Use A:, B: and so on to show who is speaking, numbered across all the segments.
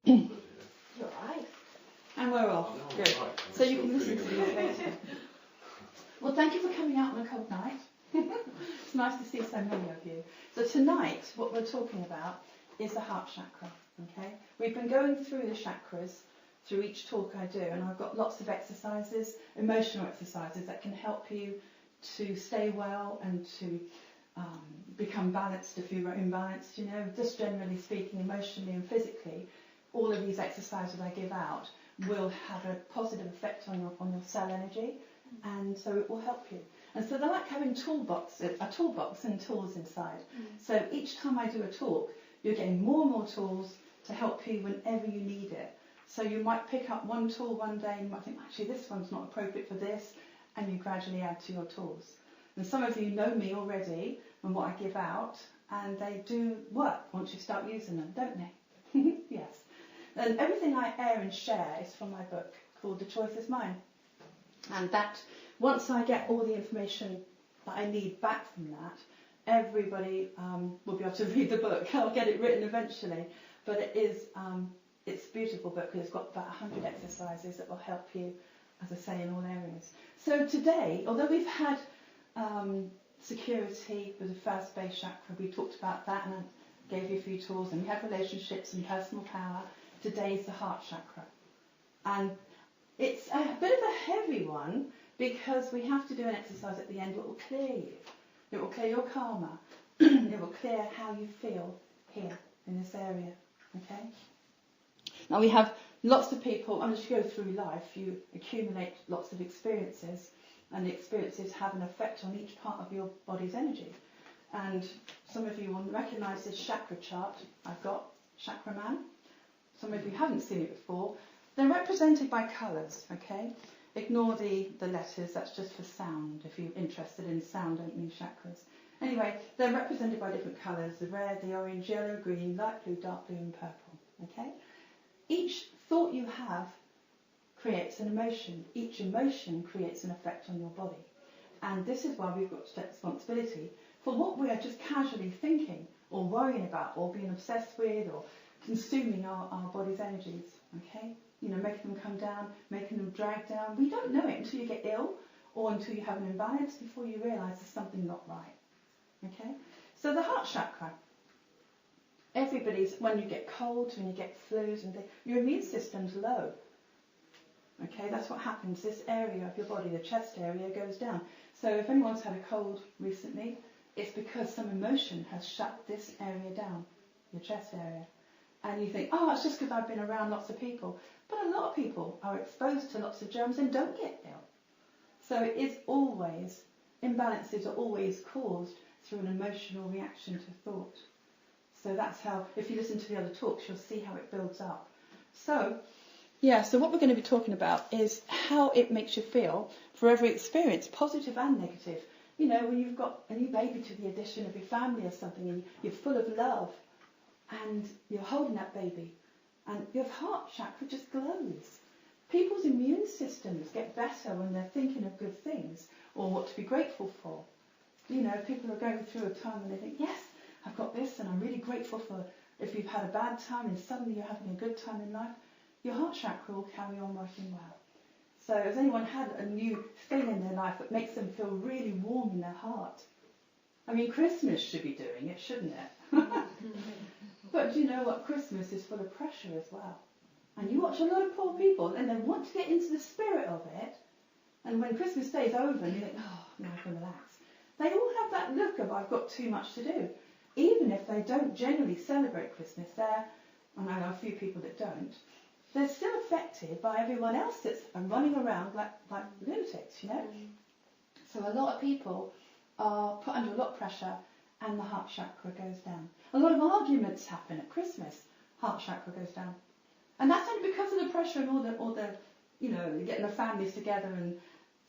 A: You're right. And we're off. Good. So you can listen to these later. Well, thank you for coming out on a cold night. It's nice to see so many of you. So tonight, what we're talking about is the heart chakra. Okay? We've been going through the chakras through each talk I do, and I've got lots of exercises, emotional exercises that can help you to stay well and to become balanced if you're imbalanced, you know, just generally speaking, emotionally and physically. All of these exercises I give out will have a positive effect on your cell energy, and so it will help you. And so they're like having a toolbox and tools inside. So each time I do a talk, you're getting more and more tools to help you whenever you need it. So you might pick up one tool one day and you might think, actually this one's not appropriate for this, and you gradually add to your tools. And some of you know me already and what I give out, and they do work once you start using them, don't they? Yes. And everything I air and share is from my book called The Choice Is Mine. And that, once I get all the information that I need back from that, everybody will be able to read the book. I'll get it written eventually. But it is, it's a beautiful book because it's got about 100 exercises that will help you, as I say, in all areas. So today, although we've had security with the first base chakra, we talked about that and I gave you a few tools, and we had relationships and personal power. Today's the heart chakra. And it's a bit of a heavy one because we have to do an exercise at the end that will clear you. It will clear your karma. It will clear how you feel here in this area. Okay? Now we have lots of people, and as you go through life, you accumulate lots of experiences, and the experiences have an effect on each part of your body's energy. And some of you will recognise this chakra chart I've got, Chakra Man. Some of you haven't seen it before. They're represented by colours, okay? Ignore the letters, that's just for sound. If you're interested in sound, don't use chakras. Anyway, they're represented by different colours, the red, the orange, yellow, green, light blue, dark blue and purple, okay? Each thought you have creates an emotion. Each emotion creates an effect on your body. And this is why we've got to take responsibility for what we are just casually thinking or worrying about or being obsessed with or consuming our body's energies, okay? You know, making them come down, making them drag down. We don't know it until you get ill or until you have an imbalance before you realise there's something not right, okay? So the heart chakra, everybody's, when you get colds, when you get flus, and your immune system's low, okay? That's what happens. This area of your body, the chest area, goes down. So if anyone's had a cold recently, it's because some emotion has shut this area down, your chest area. And you think, oh, it's just because I've been around lots of people. But a lot of people are exposed to lots of germs and don't get ill. So it is always, imbalances are always caused through an emotional reaction to thought. So that's how, if you listen to the other talks, you'll see how it builds up. So, yeah, so what we're going to be talking about is how it makes you feel for every experience, positive and negative. You know, when you've got a new baby to the addition of your family or something and you're full of love, and you're holding that baby, and your heart chakra just glows. People's immune systems get better when they're thinking of good things or what to be grateful for. You know, people are going through a time when they think, yes, I've got this, and I'm really grateful for. If you've had a bad time and suddenly you're having a good time in life, your heart chakra will carry on working well. So has anyone had a new thing in their life that makes them feel really warm in their heart? I mean, Christmas should be doing it, shouldn't it? But do you know what? Christmas is full of pressure as well. And you watch a lot of poor people and they want to get into the spirit of it. And when Christmas Day is over and you think, oh, now I can relax. They all have that look of, I've got too much to do. Even if they don't generally celebrate Christmas, and I know a few people that don't, they're still affected by everyone else that's running around like lunatics, you know. So a lot of people are put under a lot of pressure and the heart chakra goes down. A lot of arguments happen at Christmas, heart chakra goes down. And that's only because of the pressure and all the you know, getting the families together, and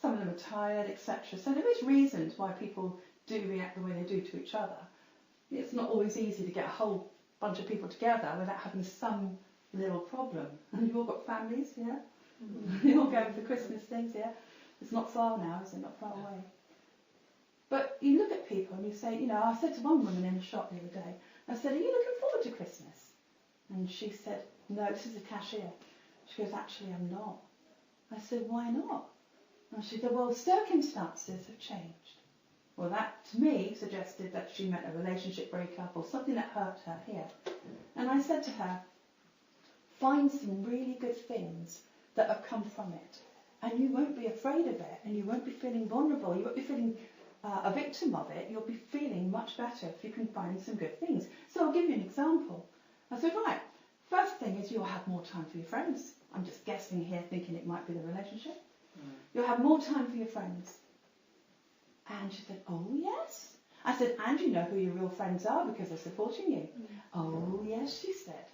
A: some of them are tired, etc. So there is reasons why people do react the way they do to each other. It's not always easy to get a whole bunch of people together without having some little problem. And you've all got families, yeah? You're all going for Christmas things, yeah? It's not far now, is it? Not far away. But you look at people and you say, you know, I said to one woman in a shop the other day, I said, are you looking forward to Christmas? And she said, no, this is the cashier. She goes, actually, I'm not. I said, why not? And she said, well, circumstances have changed. Well, that to me suggested that she meant a relationship breakup or something that hurt her here. And I said to her, find some really good things that have come from it. And you won't be afraid of it, and you won't be feeling vulnerable, you won't be feeling a victim of it. You'll be feeling much better if you can find some good things. So I'll give you an example. I said, right, first thing is you'll have more time for your friends. I'm just guessing here, thinking it might be the relationship. You'll have more time for your friends. And she said, oh, yes. I said, and you know who your real friends are because they're supporting you. Oh, yes, she said.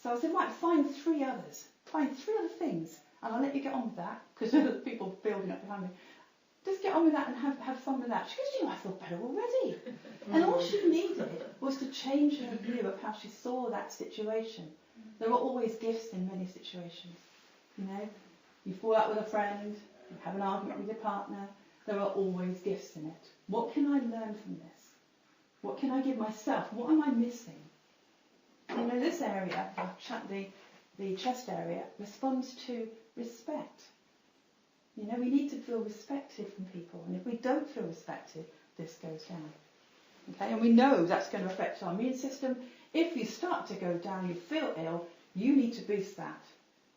A: So I said, right, find 3 others. Find 3 other things. And I'll let you get on with that because there are people building up behind me. Just get on with that and have fun with that. She goes, you know, I feel better already. And all she needed was to change her view of how she saw that situation. There are always gifts in many situations. You know, you fall out with a friend, you have an argument with your partner, there are always gifts in it. What can I learn from this? What can I give myself? What am I missing? You know, this area, the chest area, responds to respect. You know, we need to feel respected from people. And if we don't feel respected, this goes down. Okay, and we know that's going to affect our immune system. If you start to go down, you feel ill, you need to boost that.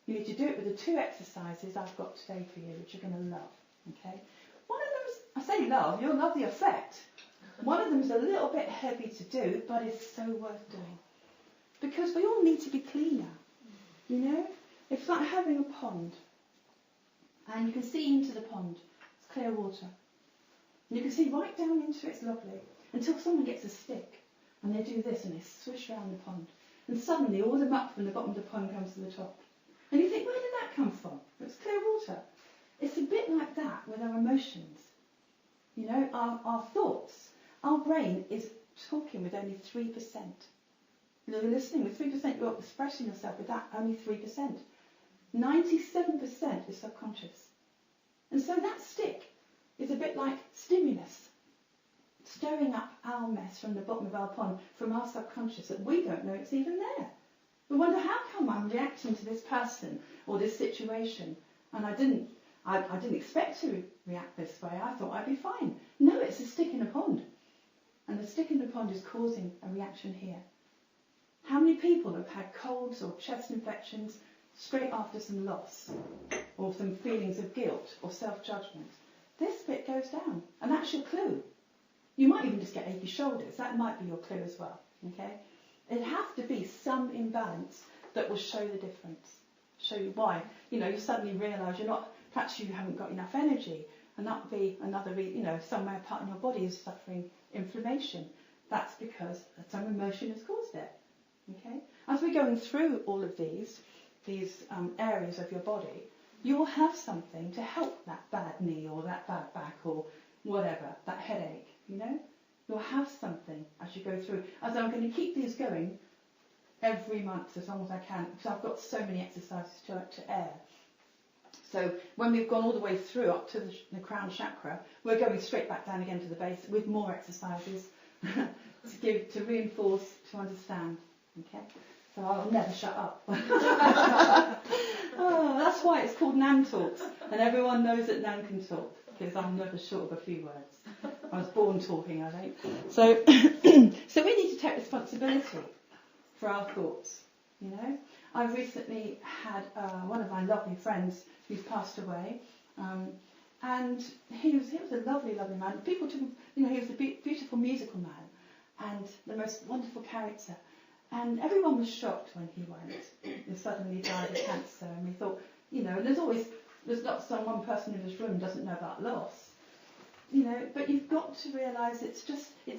A: You need to do it with the 2 exercises I've got today for you, which you're going to love. Okay, one of them is, I say love, you'll love the effect. One of them is a little bit heavy to do, but it's so worth doing. Because we all need to be cleaner. You know, it's like having a pond. And you can see into the pond. It's clear water. And you can see right down into it. It's lovely. Until someone gets a stick. And they do this and they swish around the pond. And suddenly all the muck from the bottom of the pond comes to the top. And you think, where did that come from? It's clear water. It's a bit like that with our emotions. You know, our thoughts. Our brain is talking with only 3%. You know, you're listening with 3%, you're expressing yourself with that, only 3%. 97% is subconscious. And so that stick is a bit like stimulus, stirring up our mess from the bottom of our pond, from our subconscious, that we don't know it's even there. We wonder, how come I'm reacting to this person or this situation, and I didn't expect to react this way. I thought I'd be fine. No, it's a stick in a pond. And the stick in the pond is causing a reaction here. How many people have had colds or chest infections straight after some loss or some feelings of guilt or self-judgment? This bit goes down, and that's your clue. You might even just get achy shoulders. That might be your clue as well. Okay? It has to be some imbalance that will show the difference, show you why. You know, you suddenly realise perhaps you haven't got enough energy, and that would be another, somewhere part in your body is suffering inflammation. That's because some emotion has caused it. Okay? As we're going through all of these areas of your body, you'll have something to help that bad knee or that bad back or whatever, that headache, you know? You'll have something as you go through. As I'm going to keep these going every month as long as I can, because I've got so many exercises to air. So when we've gone all the way through up to the crown chakra, we're going straight back down again to the base with more exercises to reinforce, to understand. Okay? So I'll never shut up. That's why it's called Nan Talks. And everyone knows that Nan can talk, because I'm never short of a few words. I was born talking, I think. So, so we need to take responsibility for our thoughts, you know. I've recently had one of my lovely friends who's passed away, and he was a lovely, lovely man. People took him, he was a beautiful musical man and the most wonderful character. And everyone was shocked when he went. He suddenly died of cancer, and we thought, there's not one person in this room doesn't know about loss, but you've got to realise it's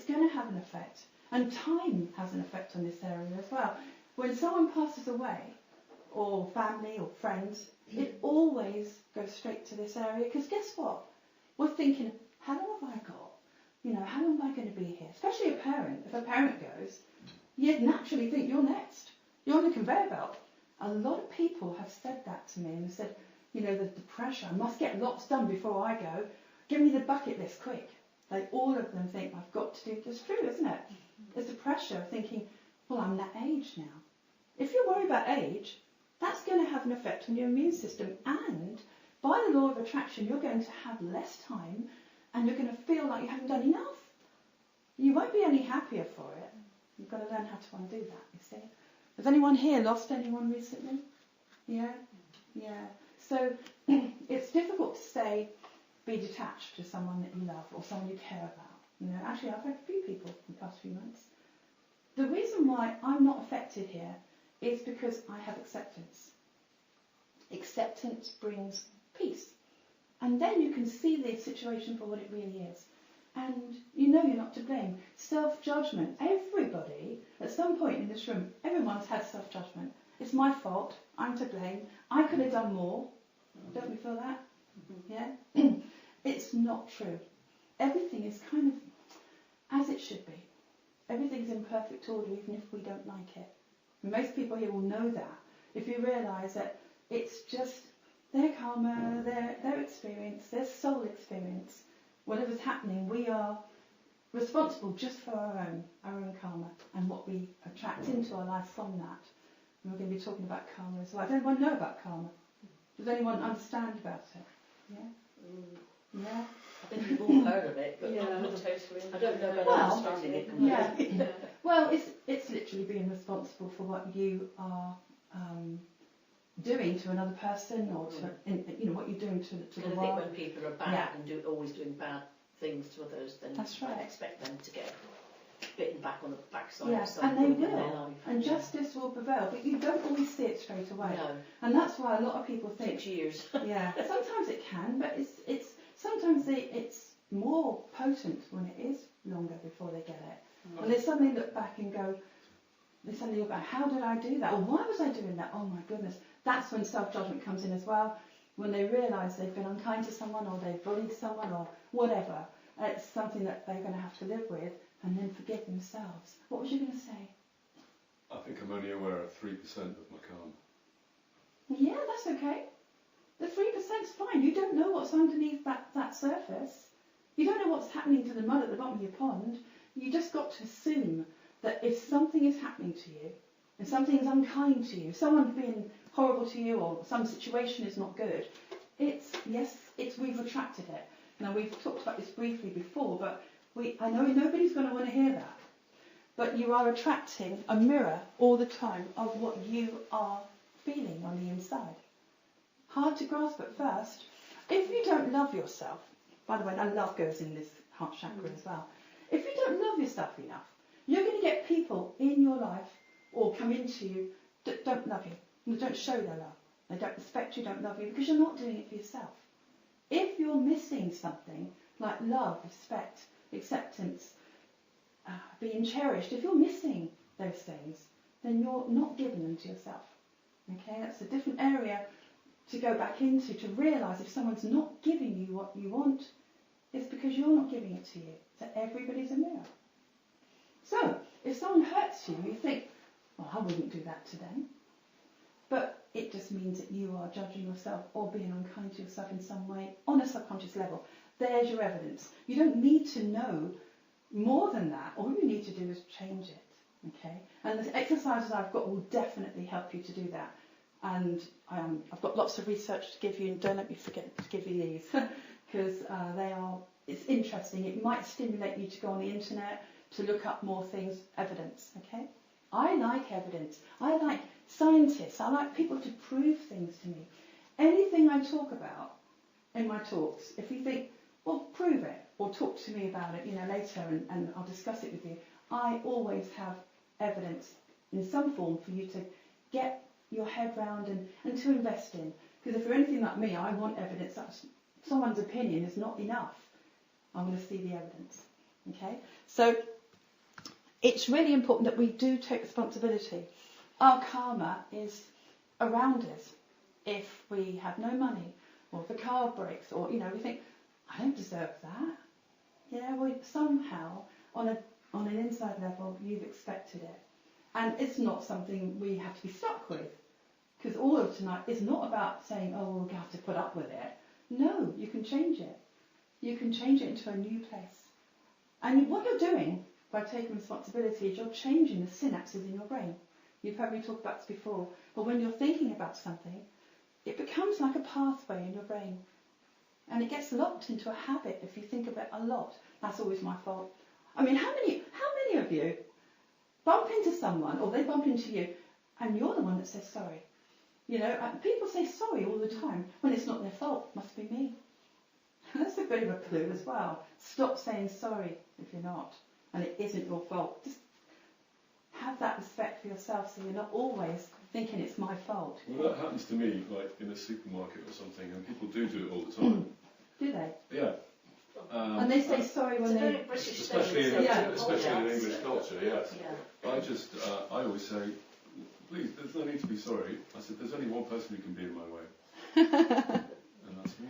A: going to have an effect, and time has an effect on this area as well. When someone passes away, or family or friends, it always goes straight to this area, because guess what? We're thinking, how long have I got? How long am I going to be here? Especially a parent. If a parent goes, you'd naturally think you're next. You're on the conveyor belt. A lot of people have said that to me, and have said, the pressure, I must get lots done before I go. Give me the bucket list quick. All of them think, I've got to do this. True, isn't it? There's the pressure of thinking, well, I'm that age now. If you worry about age, that's going to have an effect on your immune system, and by the law of attraction, you're going to have less time and you're going to feel like you haven't done enough. You won't be any happier for it. You've got to learn how to undo that, you see. Has anyone here lost anyone recently? Yeah? Yeah. So it's difficult to be detached to someone that you love or someone you care about. You know, actually, I've had a few people in the past few months. The reason why I'm not affected here is because I have acceptance. Acceptance brings peace. And then you can see the situation for what it really is. And you know you're not to blame. Self-judgment. Everybody, at some point in this room, everyone's had self-judgment. It's my fault. I'm to blame. I could have done more. Don't we feel that? Yeah? It's not true. Everything is kind of as it should be. Everything's in perfect order, even if we don't like it. And most people here will know that. If you realise that it's just their karma, their experience, their soul experience. Whatever's happening, we are responsible just for our own karma and what we attract into our life from that. And we're going to be talking about karma as well. Does anyone know about karma? Does anyone understand about it? Yeah? Yeah?
B: I think we've all heard of it, but
A: Yeah.
B: not totally. I don't know about understanding it completely.
A: Yeah. Well, it's literally being responsible for what you are doing to another person, or to what you're doing to the world.
B: I think when people are bad and always doing bad things to others, then
A: that's right.
B: I expect them to get bitten back on the backside
A: Yeah,
B: of something
A: and they
B: in their
A: will,
B: life.
A: and justice will prevail, but you don't always see it straight away.
B: No.
A: And that's why a lot of people think
B: 6 years.
A: Yeah, sometimes it can, but it's sometimes it's more potent when it is longer before they get it.
B: Right.
A: When they suddenly look back and go, how did I do that? Or why was I doing that? Oh my goodness. That's when self-judgment comes in as well. When they realise they've been unkind to someone, or they've bullied someone, or whatever. It's something that they're going to have to live with and then forgive themselves. What was you going to say?
C: I think I'm only aware of 3% of my karma.
A: Yeah, that's okay. The 3%'s fine. You don't know what's underneath that surface. You don't know what's happening to the mud at the bottom of your pond. You just got to assume that if something is happening to you, if something's unkind to you, someone's being horrible to you, or some situation is not good, we've attracted it. Now, we've talked about this briefly before, but I know nobody's going to want to hear that. But you are attracting a mirror all the time of what you are feeling on the inside. Hard to grasp at first. If you don't love yourself, by the way, and love goes in this heart chakra as well. If you don't love yourself enough, you're going to get people in your life or come into you that don't love you, that don't show their love. They don't respect you, don't love you, because you're not doing it for yourself. If you're missing something like love, respect, acceptance, being cherished, if you're missing those things, then you're not giving them to yourself. Okay, that's a different area to go back into, to realise if someone's not giving you what you want, it's because you're not giving it to you. So everybody's a mirror. So, if someone hurts you, you think, well, I wouldn't do that to them. But it just means that you are judging yourself or being unkind to yourself in some way on a subconscious level. There's your evidence. You don't need to know more than that. All you need to do is change it. Okay? And the exercises I've got will definitely help you to do that. And I've got lots of research to give you, and don't let me forget to give you these, because it's interesting. It might stimulate you to go on the internet, to look up more things, evidence, okay? I like evidence. I like scientists. I like people to prove things to me. Anything I talk about in my talks, if you think, well, prove it, or talk to me about it, later, and I'll discuss it with you, I always have evidence in some form for you to get your head round and to invest in. Because if you're anything like me, I want evidence. Someone's opinion is not enough. I want to see the evidence. Okay? So it's really important that we do take responsibility. Our karma is around us. If we have no money, or if the car breaks, or we think, I don't deserve that. Yeah, well, somehow on an inside level, you've expected it. And it's not something we have to be stuck with. Because all of tonight is not about saying, oh, we'll have to put up with it. No, you can change it. You can change it into a new place. And what you're doing by taking responsibility is you're changing the synapses in your brain. You've heard me talk about this before. But when you're thinking about something, it becomes like a pathway in your brain. And it gets locked into a habit if you think of it a lot. That's always my fault. I mean, how many of you bump into someone, or they bump into you, and you're the one that says sorry? You know, people say sorry all the time when it's not their fault. Must be me. That's a bit of a clue as well. Stop saying sorry if you're not, and it isn't your fault. Just have that respect for yourself, so you're not always thinking it's my fault.
C: Well, that happens to me, like in a supermarket or something, and people do it all the time.
A: Do they?
C: Yeah.
A: And they say sorry when
B: It's a
A: they...
B: very British
C: Especially
B: thing.
C: in,
A: Yeah.
C: especially in English culture, yes.
B: Yeah.
C: I always say, please, there's no need to be sorry. I said, there's only one person who can be in my way, and that's me.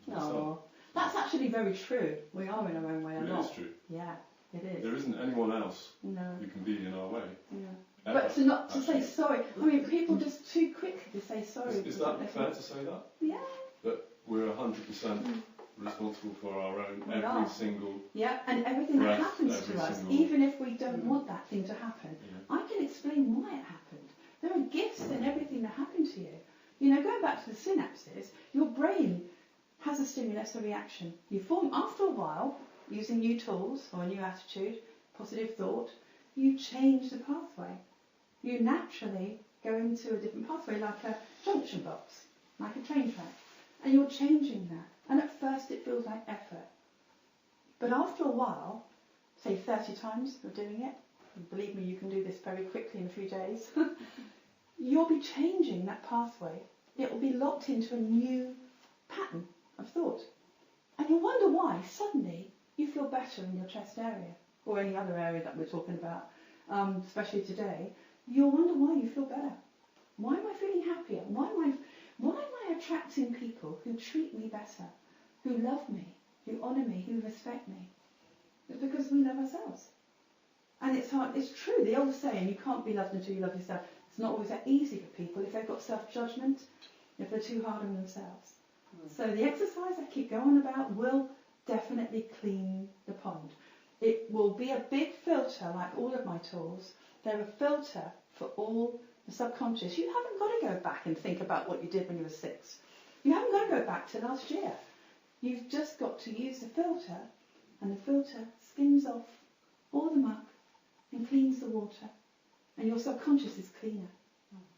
A: No, that's actually very true. We are in our own way a lot.
C: It is true.
A: Yeah, it is.
C: There isn't anyone else
A: No.
C: who can be in our way.
A: Yeah.
C: Ever,
A: But to say
C: actually.
A: sorry, I mean, people just too quickly say sorry.
C: Is that fair to say that?
A: Yeah.
C: That we're 100% responsible for our own
A: We
C: every
A: are.
C: single.
A: Yeah, and everything that
C: Breath,
A: happens
C: every
A: to us,
C: single-
A: even if we don't want that thing to happen,
C: Yeah.
A: I can explain why it happened. There are gifts in everything that happened to you. You know, going back to the synapses, your brain has a stimulus, a reaction. You form, after a while, using new tools or a new attitude, positive thought, you change the pathway. You naturally go into a different pathway, like a junction box, like a train track. And you're changing that. And at first it feels like effort. But after a while, say 30 times of doing it, and believe me, you can do this very quickly in a few days, you'll be changing that pathway. It will be locked into a new pattern of thought. And you'll wonder why suddenly you feel better in your chest area, or any other area that we're talking about, especially today. You'll wonder why you feel better. Why am I feeling happier? Why am I attracting people who treat me better, who love me, who honour me, who respect me? It's because we love ourselves. And it's hard. It's true. The old saying, you can't be loved until you love yourself. It's not always that easy for people if they've got self-judgment, if they're too hard on themselves. So the exercise I keep going about will definitely clean the pond. It will be a big filter, like all of my tools. They're a filter for all the subconscious. You haven't got to go back and think about what you did when you were 6. You haven't got to go back to last year. You've just got to use the filter, and the filter skims off all the muck and cleans the water, and your subconscious is cleaner.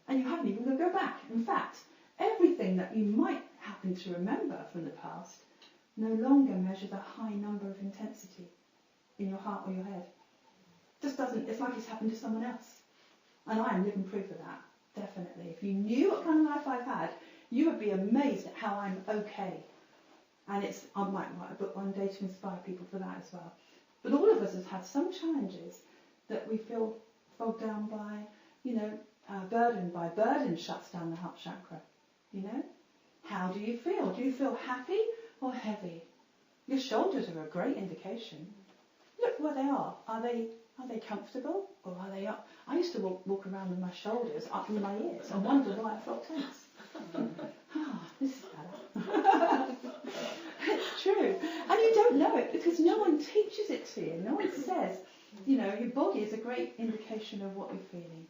A: And you haven't even got to go back. In fact, everything that you might happen to remember from the past no longer measures a high number of intensity in your heart or your head. Just doesn't. It's like it's happened to someone else. And I am living proof of that, definitely. If you knew what kind of life I've had, you would be amazed at how I'm okay. And I might write a book one day to inspire people for that as well. But all of us have had some challenges that we feel bogged down by, burdened by. Burden shuts down the heart chakra, How do you feel? Do you feel happy or heavy? Your shoulders are a great indication. Look where they are. Are they comfortable or are they up? I used to walk around with my shoulders up in my ears and wonder why I felt tense. This is better. It's true. And you don't know it because no one teaches it to you. No one says, your body is a great indication of what you're feeling.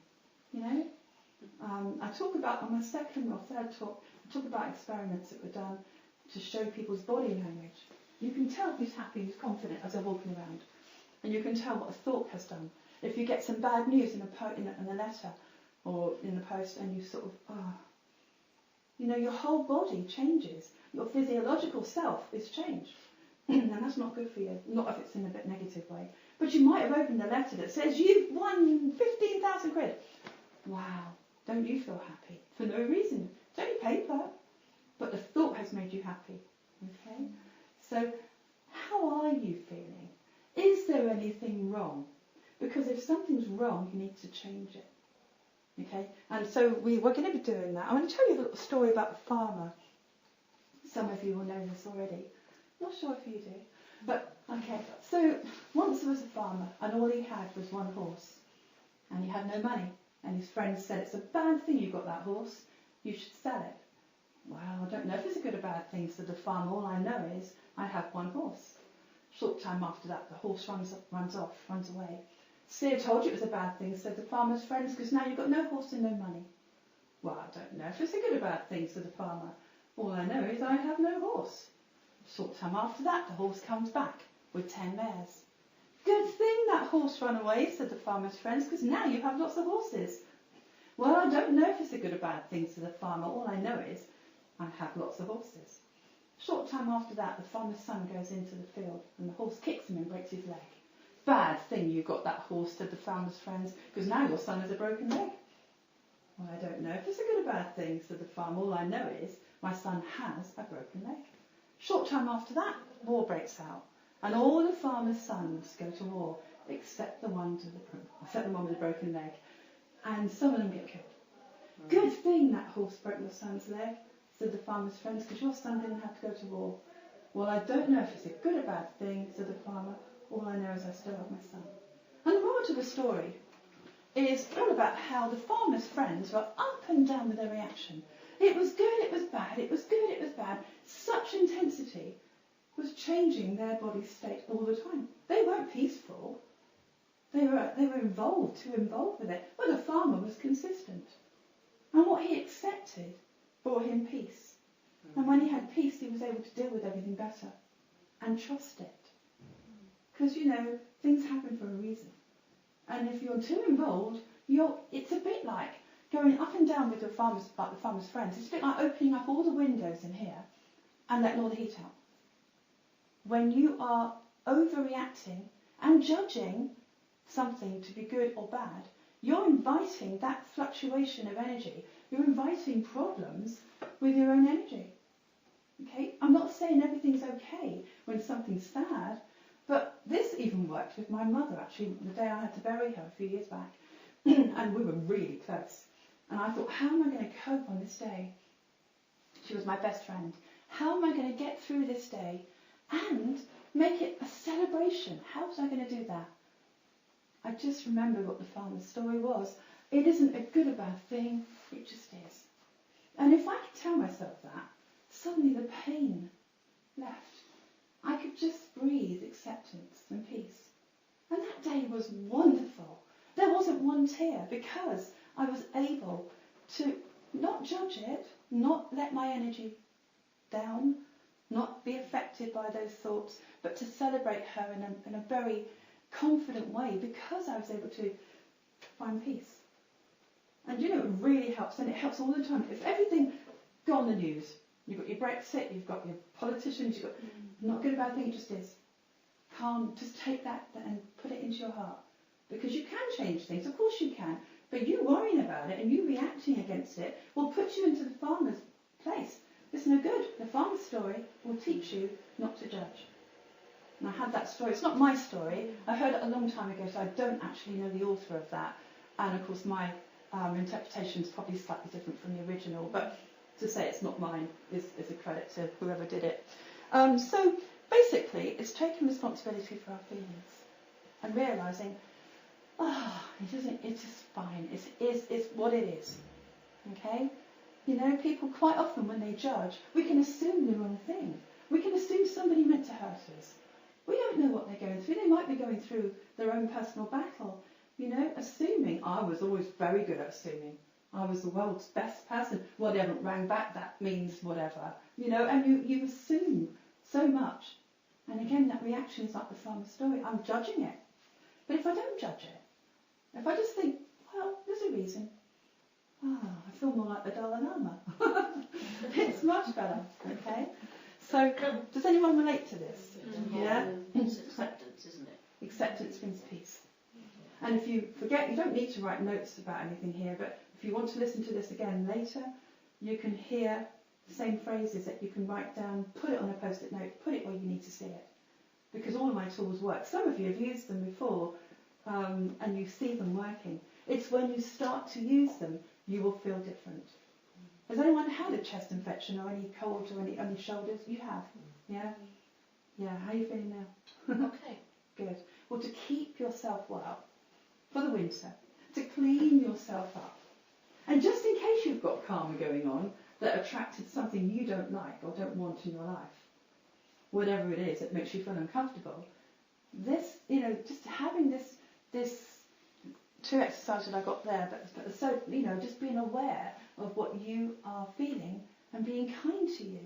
A: I talk about, on my second or third talk, I talk about experiments that were done to show people's body language. You can tell who's happy, who's confident as they're walking around. And you can tell what a thought has done. If you get some bad news in a letter or in the post and you sort of, your whole body changes. Your physiological self is changed. And that's not good for you, not if it's in a bit negative way. But you might have opened a letter that says, you've won 15,000 quid. Wow, don't you feel happy? For no reason. It's only paper. But the thought has made you happy. Okay? So, how are you feeling? Is there anything wrong? Because if something's wrong, you need to change it. Okay? And so we're going to be doing that. I'm going to tell you a little story about a farmer. Some of you will know this already. Not sure if you do. But, okay. So, once there was a farmer, and all he had was one horse. And he had no money. And his friends said, it's a bad thing you've got that horse. You should sell it. Well, I don't know if it's a good or bad thing, said the farmer. All I know is I have one horse. Short time after that, the horse runs away. See, I told you it was a bad thing, said the farmer's friends, because now you've got no horse and no money. Well, I don't know if it's a good or bad thing, said the farmer. All I know is I have no horse. Short time after that, the horse comes back with 10 mares. Good thing that horse ran away, said the farmer's friends, because now you have lots of horses. Well, I don't know if it's a good or bad thing, said the farmer. All I know is I have lots of horses. Short time after that, the farmer's son goes into the field and the horse kicks him and breaks his leg. Bad thing you got that horse, said the farmer's friends, because now your son has a broken leg. Well, I don't know if it's a good or bad thing, said the farmer. All I know is my son has a broken leg. Short time after that, war breaks out, and all the farmer's sons go to war, except the one with the broken leg, and some of them get killed. Good thing that horse broke your son's leg, said the farmer's friends, because your son didn't have to go to war. Well, I don't know if it's a good or bad thing, said the farmer. All I know is I still have my son. And the moral to the story is all about how the farmer's friends were up and down with their reaction. It was good, it was bad, it was good, it was bad. Such intensity was changing their body state all the time. They weren't peaceful. They were too involved with it. But the farmer was consistent. And what he accepted brought him peace. And when he had peace, he was able to deal with everything better and trust it. Because, things happen for a reason. And if you're too involved, it's a bit like going up and down with the farmer's friends. It's a bit like opening up all the windows in here and letting all the heat out. When you are overreacting and judging something to be good or bad, you're inviting that fluctuation of energy. You're inviting problems with your own energy. Okay? I'm not saying everything's okay when something's sad, but this even worked with my mother, actually, the day I had to bury her a few years back. And we were really close. And I thought, how am I going to cope on this day? She was my best friend. How am I going to get through this day and make it a celebration? How was I going to do that? I just remembered what the farmer's story was. It isn't a good or bad thing, it just is. And if I could tell myself that, suddenly the pain left. I could just breathe acceptance and peace. And that day was wonderful. There wasn't one tear because I was able to not judge it, not let my energy down, not be affected by those thoughts, but to celebrate her in a very confident way because I was able to find peace. And it really helps, and it helps all the time. If everything got on the news, you've got your Brexit, you've got your politicians, you've got not good or bad thing, it just is. Calm, just take that and put it into your heart. Because you can change things, of course you can, but you worrying about it and you reacting against it will put you into the farmer's place. It's no good. The farmer's story will teach you not to judge. And I had that story. It's not my story. I heard it a long time ago, so I don't actually know the author of that. And of course my interpretation is probably slightly different from the original, but to say it's not mine is a credit to whoever did it. So basically, it's taking responsibility for our feelings and realising, it's just fine. It's what it is. Okay? People quite often when they judge, we can assume the wrong thing. We can assume somebody meant to hurt us. We don't know what they're going through. They might be going through their own personal battle. Assuming. I was always very good at assuming. I was the world's best person. Well, they haven't rang back, that means whatever. And you assume so much. And again, that reaction is like the farmer's story. I'm judging it. But if I don't judge it, if I just think, well, there's a reason. I feel more like the Dalai Lama. It's much better, okay? So, does anyone relate to this? Yeah?
B: It's acceptance, isn't it?
A: Acceptance brings peace. And if you forget, you don't need to write notes about anything here, but if you want to listen to this again later, you can hear the same phrases that you can write down, put it on a post-it note, put it where you need to see it. Because all of my tools work. Some of you have used them before, and you see them working. It's when you start to use them, you will feel different. Has anyone had a chest infection or any colds or any shoulders? You have? Yeah? Yeah, how are you feeling now?
B: Okay.
A: Good. Well, to keep yourself well for the winter, to clean yourself up, and just in case you've got karma going on that attracted something you don't like or don't want in your life, whatever it is that makes you feel uncomfortable, this, just having this 2 exercises I got there, but so, you know, just being aware of what you are feeling and being kind to you.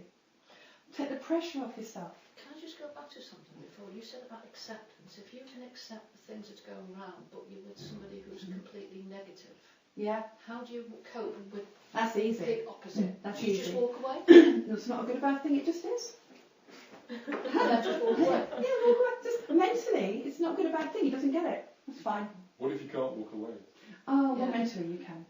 A: Take the pressure off yourself.
B: Can I just go back to something before? You said about acceptance. If you can accept the things that's going wrong, but you're with somebody who's completely negative,
A: Yeah,
B: how do you cope with
A: that's easy.
B: the opposite?
A: That's
B: Do you
A: easy.
B: just walk away?
A: It's not a good or bad thing, it just is.
B: And just walk away?
A: Yeah, walk away. Just mentally, it's not a good or bad thing. He doesn't get it. That's fine.
C: What if you can't walk away?
A: Oh, well,
B: Yeah.
A: mentally you can.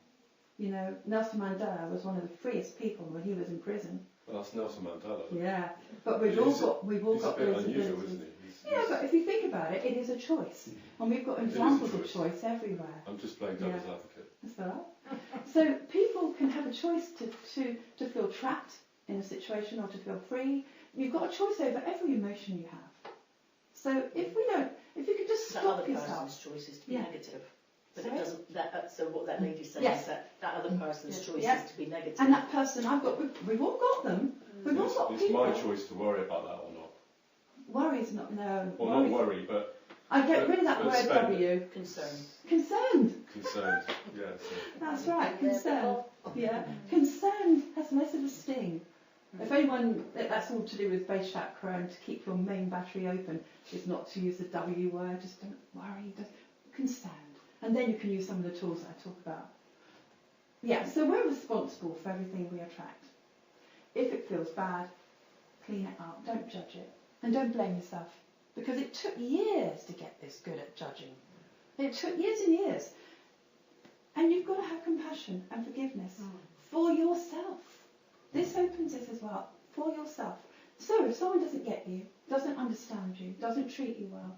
A: You know, Nelson Mandela was one of the freest people when he was in prison.
C: Well, that's Nelson Mandela.
A: Yeah, but we've all
C: He's a-
A: got
C: He's a
A: those
C: bit unusual,
A: abilities.
C: isn't he?
A: Yeah, but if you think about it, it is a choice, and we've got
C: It is a
A: examples of
C: choice.
A: choice everywhere.
C: I'm just playing devil's advocate.
A: That's all right. So people can have a choice to feel trapped in a situation or to feel free. You've got a choice over every emotion you have. So if you could just
B: That
A: stop
B: other
A: yourself.
B: person's choice is to be
A: Yeah.
B: negative. But
A: Sorry?
B: it doesn't. So what that lady's saying
A: Yes.
B: is that other person's choice
A: Yeah.
B: is to be negative.
A: And that person, we've all got them. We've all got
C: It's
A: people.
C: my choice to worry about that or not.
A: Worry's not, no.
C: Well,
A: worry's-
C: not worry, but
A: I get rid of that
C: but
A: word
C: spend
A: W.
B: Concerned.
A: Concerned.
C: concerned. Yeah. So.
A: That's right, concerned. Yeah. Concerned has less of a sting. If anyone, that's all to do with base chakra and to keep your main battery open, is not to use the W word, just don't worry, just concerned. And then you can use some of the tools that I talk about. Yeah, so we're responsible for everything we attract. If it feels bad, clean it up, don't judge it. And don't blame yourself. Because it took years to get this good at judging. It took years and years. And you've got to have compassion and forgiveness for yourself. This opens this as well, for yourself. So if someone doesn't get you, doesn't understand you, doesn't treat you well,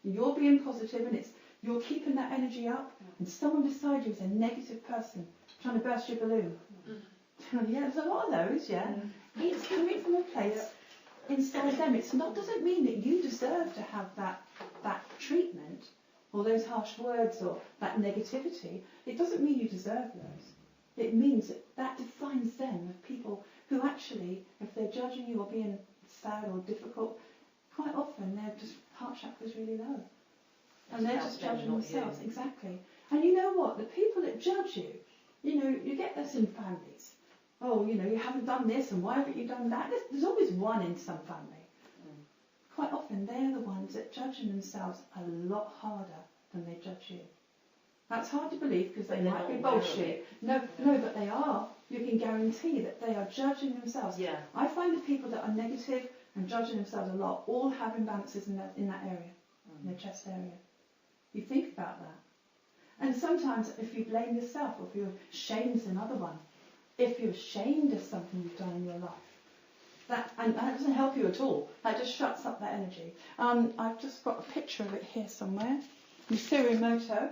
A: you're being positive and you're keeping that energy up, and someone beside you is a negative person trying to burst your balloon. Yeah, there's a lot of those, yeah. It's coming from a place inside them. It doesn't mean that you deserve to have that treatment or those harsh words or that negativity. It doesn't mean you deserve those. It means that defines them as people who actually, if they're judging you or being sad or difficult, quite often their just heart chakra's really low. And they're just judging themselves. Exactly. And you know what? The people that judge you, you get this in families. Oh, you haven't done this and why haven't you done that? There's always one in some family. Quite often they're the ones that judging themselves a lot harder than they judge you. That's hard to believe because they might be bullshit. No, but they are. You can guarantee that they are judging themselves.
B: Yeah.
A: I find the people that are negative and judging themselves a lot all have imbalances in that area, in their chest area. You think about that. And sometimes if you blame yourself or if you're shame's another one. If you're ashamed of something you've done in your life, and that doesn't help you at all. That just shuts up that energy. I've just got a picture of it here somewhere. Masaru Emoto,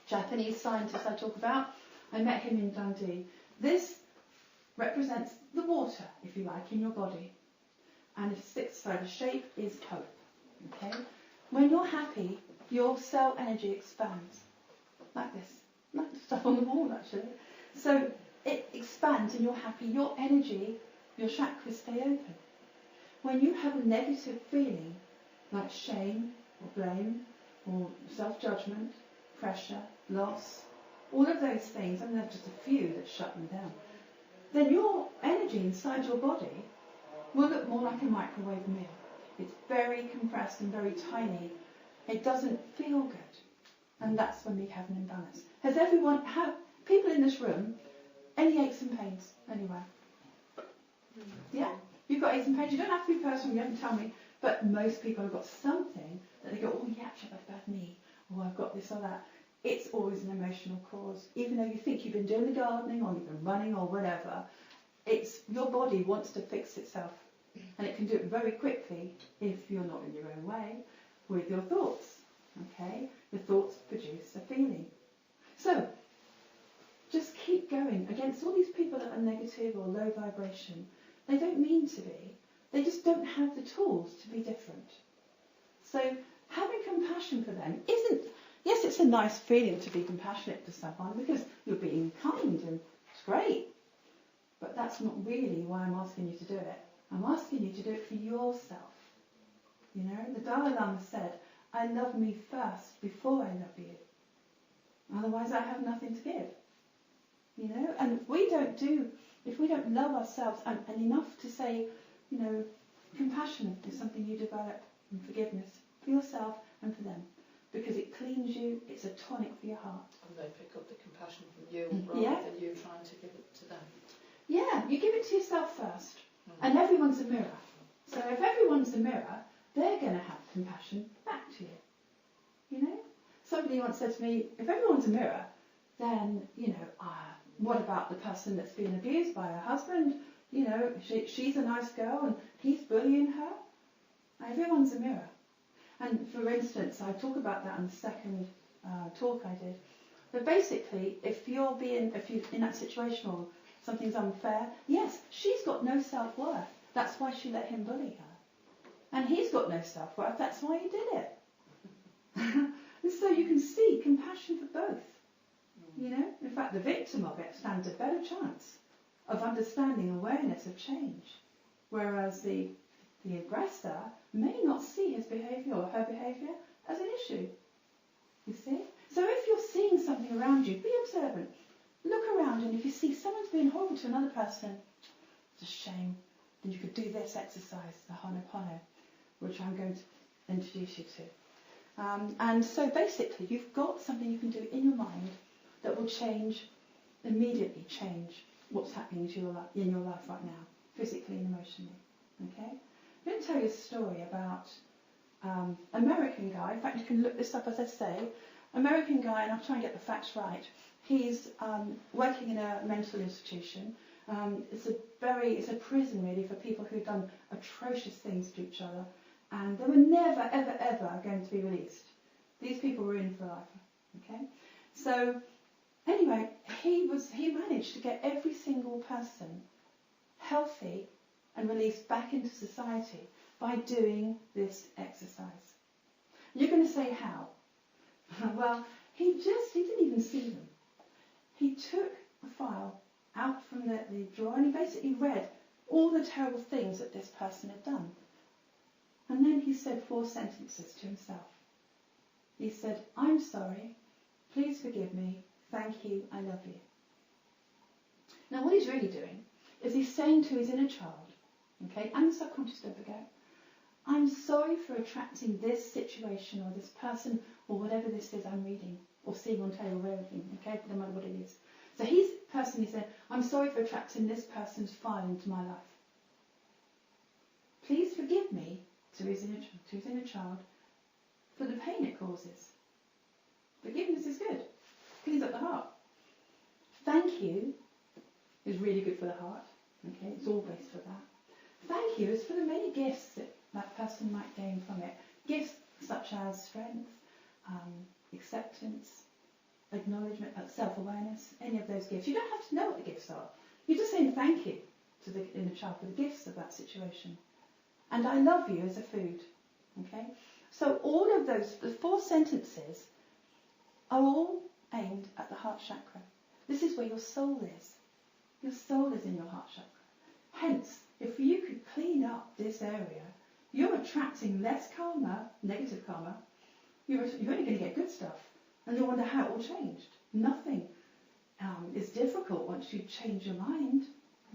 A: Japanese scientist I talk about. I met him in Dundee. This represents the water, if you like, in your body. And the six-sided shape is hope. Okay? When you're happy, your cell energy expands. Like this. Like the stuff on the wall, actually. So it expands and you're happy. Your energy, your chakras stay open. When you have a negative feeling, like shame or blame or self-judgment, pressure, loss, all of those things, and there's just a few that shut them down, then your energy inside your body will look more like a microwave meal. It's very compressed and very tiny. It doesn't feel good. And that's when we have an imbalance. People in this room, any aches and pains anywhere? Yeah? You've got aches and pains. You don't have to be personal, you haven't told me. But most people have got something that they go, oh yeah, actually I've got a bad knee, or I've got this or that. It's always an emotional cause. Even though you think you've been doing the gardening or you've been running or whatever, your body wants to fix itself. And it can do it very quickly if you're not in your own way with your thoughts. Okay? Your thoughts produce a feeling. So, just keep going against all these people that are negative or low vibration. They don't mean to be. They just don't have the tools to be different. So having compassion for them yes, it's a nice feeling to be compassionate to someone because you're being kind and it's great. But that's not really why I'm asking you to do it. I'm asking you to do it for yourself. The Dalai Lama said, I love me first before I love you. Otherwise I have nothing to give. You know, and if we don't love ourselves and enough to say, you know, compassion is something you develop, and forgiveness for yourself and for them, because it cleans you, it's a tonic for your heart.
B: And they pick up the compassion from you rather than you trying to give it to them.
A: Yeah, you give it to yourself first. And everyone's a mirror. So if everyone's a mirror, they're going to have compassion back to you. You know? Somebody once said to me, if everyone's a mirror, then, you know, what about the person that's been abused by her husband? You know, she's a nice girl and he's bullying her. Everyone's a mirror. And for instance, I talk about that in the second talk I did. But basically, if you're in that situation or something's unfair, yes, she's got no self-worth. That's why she let him bully her. And he's got no self-worth. That's why he did it. And so you can see compassion for both. You know, in fact, the victim of it stands a better chance of understanding awareness of change, whereas the aggressor may not see his behaviour or her behaviour as an issue. You see? So if you're seeing something around you, be observant. Look around, and if you see someone's being horrible to another person, it's a shame. Then you could do this exercise, the Ho'oponopono, which I'm going to introduce you to. And so basically, you've got something you can do in your mind that will immediately change what's happening in your life right now, physically and emotionally. Okay? I'm going to tell you a story about American guy. In fact, you can look this up as I say. American guy, and I'll try and get the facts right. He's working in a mental institution. It's a prison really for people who've done atrocious things to each other, and they were never, ever, ever going to be released. These people were in for life. Okay, so anyway, he managed to get every single person healthy and released back into society by doing this exercise. You're going to say how? Well, he didn't even see them. He took a file out from the drawer and he basically read all the terrible things that this person had done. And then he said 4 sentences to himself. He said, "I'm sorry, please forgive me, thank you, I love you." Now what he's really doing is he's saying to his inner child, okay, and the subconscious, don't forget, "I'm sorry for attracting this situation or this person or whatever this is I'm reading or seeing on telly or everything, okay, no matter what it is." So he's personally said, "I'm sorry for attracting this person's file into my life. Please forgive me," to his inner child, "for the pain it causes." Forgiveness is good. Cleans up the heart. Thank you is really good for the heart. Okay, it's always for that. Thank you is for the many gifts that person might gain from it. Gifts such as strength, acceptance, acknowledgement, self-awareness, any of those gifts. You don't have to know what the gifts are. You're just saying thank you to the inner child for the gifts of that situation. And I love you as a food. Okay? So all of those, the 4 sentences, are all aimed at the heart chakra. This is where your soul is. Your soul is in your heart chakra. Hence, if you could clean up this area, you're attracting less karma, negative karma. You're only going to get good stuff. And you wonder how it all changed. Nothing is difficult once you change your mind.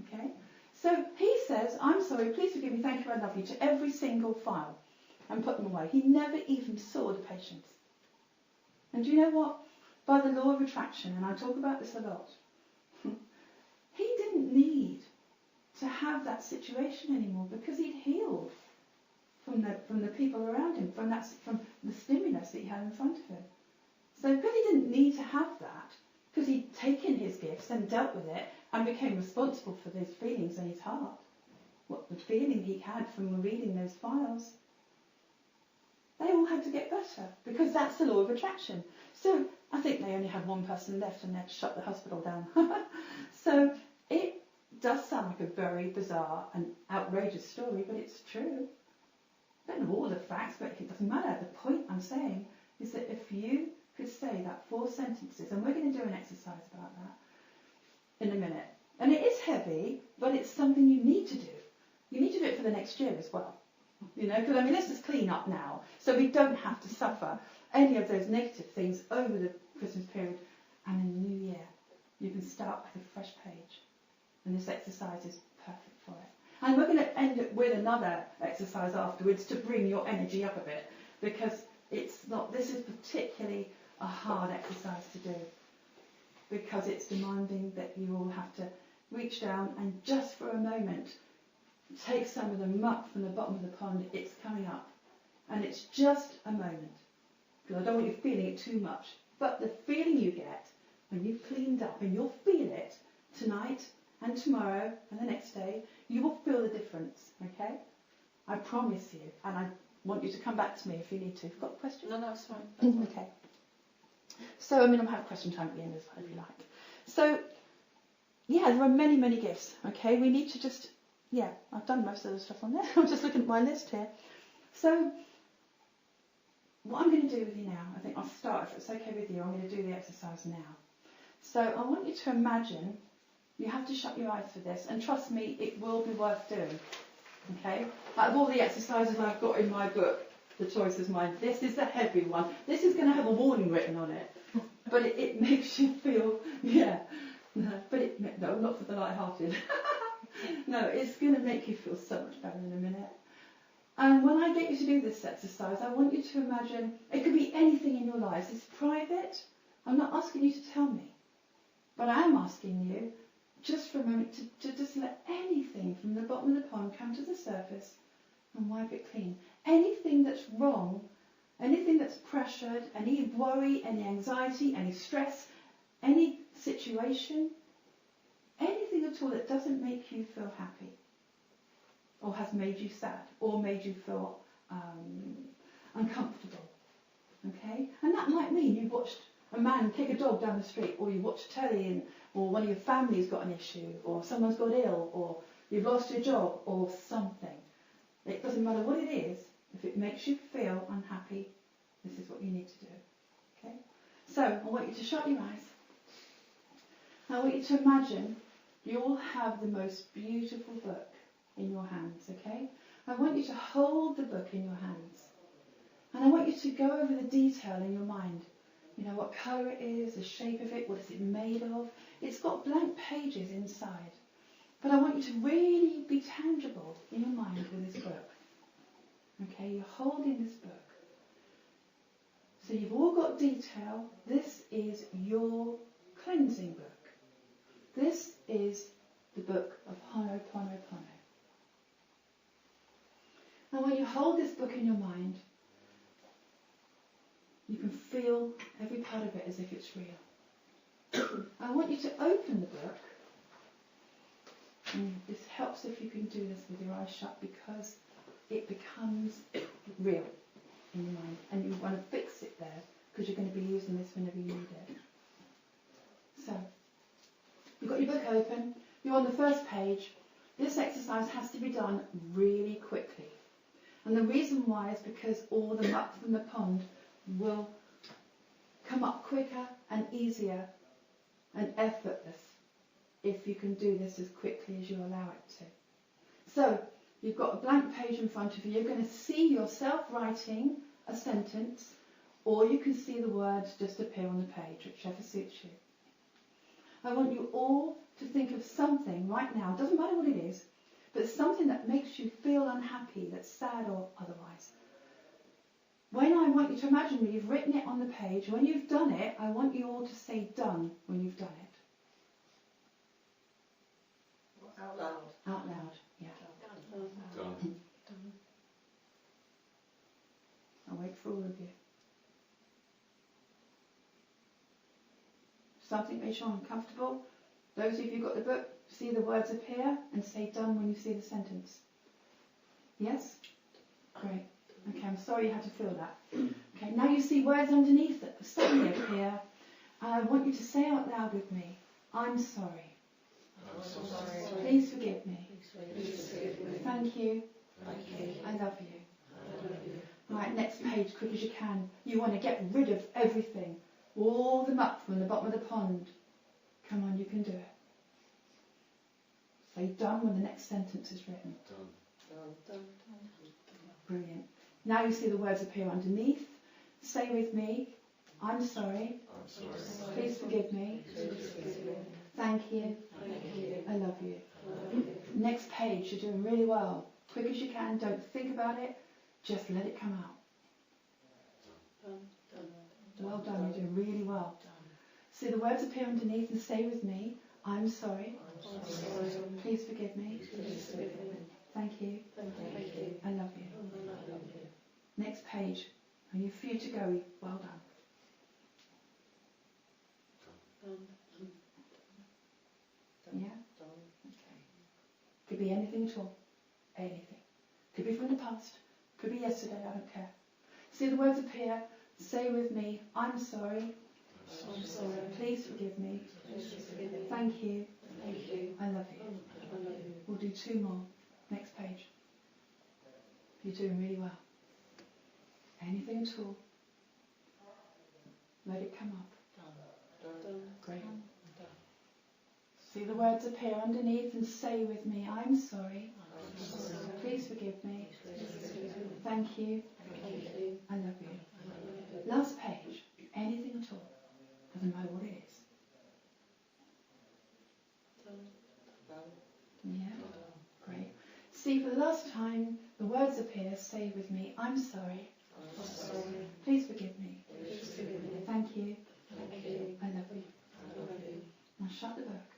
A: Okay? So he says, "I'm sorry, please forgive me, thank you, I love you," to every single file and put them away. He never even saw the patients. And do you know what? By the law of attraction, and I talk about this a lot, he didn't need to have that situation anymore because he'd healed from the people around him, from the stimulus that he had in front of him. So because he didn't need to have that, because he'd taken his gifts and dealt with it and became responsible for those feelings in his heart, what the feeling he had from reading those files, they all had to get better because that's the law of attraction. So I think they only had 1 person left and they'd shut the hospital down. So it does sound like a very bizarre and outrageous story, but it's true. I don't know all the facts, but it doesn't matter. The point I'm saying is that if you could say that 4 sentences, and we're going to do an exercise about that in a minute. And it is heavy, but it's something you need to do. You need to do it for the next year as well. You know, because let's just clean up now, so we don't have to suffer any of those negative things over Christmas period and in the new year, you can start with a fresh page. And this exercise is perfect for it. And we're going to end it with another exercise afterwards to bring your energy up a bit, because this is particularly a hard exercise to do, because it's demanding that you all have to reach down and just for a moment take some of the muck from the bottom of the pond. It's coming up, and it's just a moment, because I don't want you feeling it too much, but the feeling you get when you've cleaned up, and you'll feel it tonight and tomorrow and the next day, you will feel the difference, okay? I promise you, and I want you to come back to me if you need to. Have you got a question?
B: No, it's fine.
A: Okay. So, I mean, I'll have question time at the end as well, if you like. So, yeah, there are many, many gifts, okay? We need to just, yeah, I've done most of the stuff on there. I'm just looking at my list here. So, what I'm going to do with you now, I think I'll start, if it's okay with you, I'm going to do the exercise now. So, I want you to imagine, you have to shut your eyes for this, and trust me, it will be worth doing, okay? Out of all the exercises I've got in my book, The Choice is Mine, this is the heavy one. This is going to have a warning written on it, but it makes you feel, yeah, no, not for the light-hearted. No, it's going to make you feel so much better in a minute. And when I get you to do this exercise, I want you to imagine, it could be anything in your lives. It's private. I'm not asking you to tell me, but I am asking you, just for a moment, to just let anything from the bottom of the pond come to the surface and wipe it clean. Anything that's wrong, anything that's pressured, any worry, any anxiety, any stress, any situation, anything at all that doesn't make you feel happy, or has made you sad, or made you feel uncomfortable, okay? And that might mean you've watched a man kick a dog down the street, or you watched telly, or one of your family's got an issue, or someone's got ill, or you've lost your job, or something. It doesn't matter what it is, if it makes you feel unhappy, this is what you need to do, okay? So, I want you to shut your eyes. I want you to imagine you all have the most beautiful book in your hands, okay? I want you to hold the book in your hands. And I want you to go over the detail in your mind. You know, what colour it is, the shape of it, what is it made of. It's got blank pages inside. But I want you to really be tangible in your mind with this book. Okay, you're holding this book. So you've all got detail. This is your cleansing book. This is the book of Ho'oponopono. And when you hold this book in your mind, you can feel every part of it as if it's real. I want you to open the book. And this helps if you can do this with your eyes shut, because it becomes real in your mind. And you want to fix it there, because you're going to be using this whenever you need it. So, you've got your book open. You're on the first page. This exercise has to be done really quickly. And the reason why is because all the muck from the pond will come up quicker and easier and effortless if you can do this as quickly as you allow it to. So, you've got a blank page in front of you. You're going to see yourself writing a sentence, or you can see the words just appear on the page, whichever suits you. I want you all to think of something right now, it doesn't matter what it is, but something that makes you feel unhappy, that's sad or otherwise. When I want you to imagine when you've written it on the page, when you've done it, I want you all to say done when you've done it.
B: Out loud.
A: Out loud, yeah.
C: Done.
A: I'll wait for all of you. Something makes you uncomfortable. Those of you who've got the book, see the words appear and say done when you see the sentence. Yes? Great. Okay, I'm sorry you had to feel that. Okay, now you see words underneath that suddenly appear, and I want you to say out loud with me, I'm sorry.
C: I'm so sorry.
A: Please forgive me.
B: Please forgive me.
A: Thank you.
B: Thank you.
A: I love you.
B: I love you.
A: Right, next page, quick as you can. You want to get rid of everything. All the muck from the bottom of the pond. Come on, you can do it. Say done when the next sentence is written.
C: Done.
A: Brilliant. Now you see the words appear underneath. Say with me, I'm sorry.
C: I'm sorry.
A: Please forgive me.
C: Please forgive me.
A: Thank you. I love you. Next page, you're doing really well. Quick as you can, don't think about it, just let it come out. Well done, you're doing really well. See, the words appear underneath and stay with me. I'm sorry. Please forgive me. Thank you. I love you. Next page, and you're free to go. Well done. Yeah? Okay. Could be anything at all. Anything. Could be from the past. Could be yesterday, I don't care. See the words appear. Say with me, I'm sorry. Please forgive me. Thank you. I love you. We'll do 2 more. Next page. You're doing really well. Anything at all. Let it come up. Great. See the words appear underneath and say with me, I'm sorry. Please forgive me. Thank you. I love you. Last page. Anything at all. Doesn't matter what it is. Yeah? Great. See, for the last time, the words appear. Say with me, I'm sorry. Please forgive me. Thank you. I love you. Now shut the book.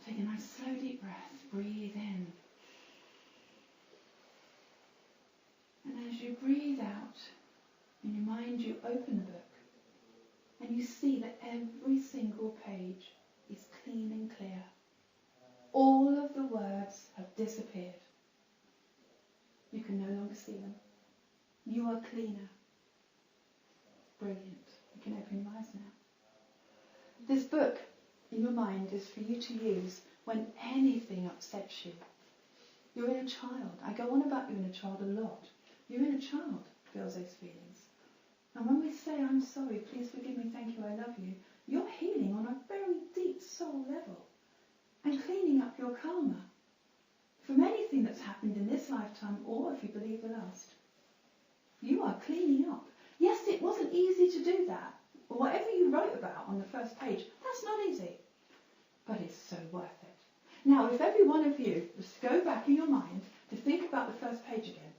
A: Take a nice slow deep breath. Breathe in. And as you breathe out, in your mind you open the book and you see that every single page is clean and clear. All of the words have disappeared. You can no longer see them. You are cleaner. Brilliant. You can open your eyes now. This book in your mind is for you to use when anything upsets you. Your inner child. I go on about your inner child a lot. Your inner child feels those feelings. And when we say, I'm sorry, please forgive me, thank you, I love you, you're healing on a very deep soul level and cleaning up your karma from anything that's happened in this lifetime or, if you believe, the last. You are cleaning up. Yes, it wasn't easy to do that. Or whatever you wrote about on the first page, that's not easy. But it's so worth it. Now, if every one of you was to go back in your mind to think about the first page again,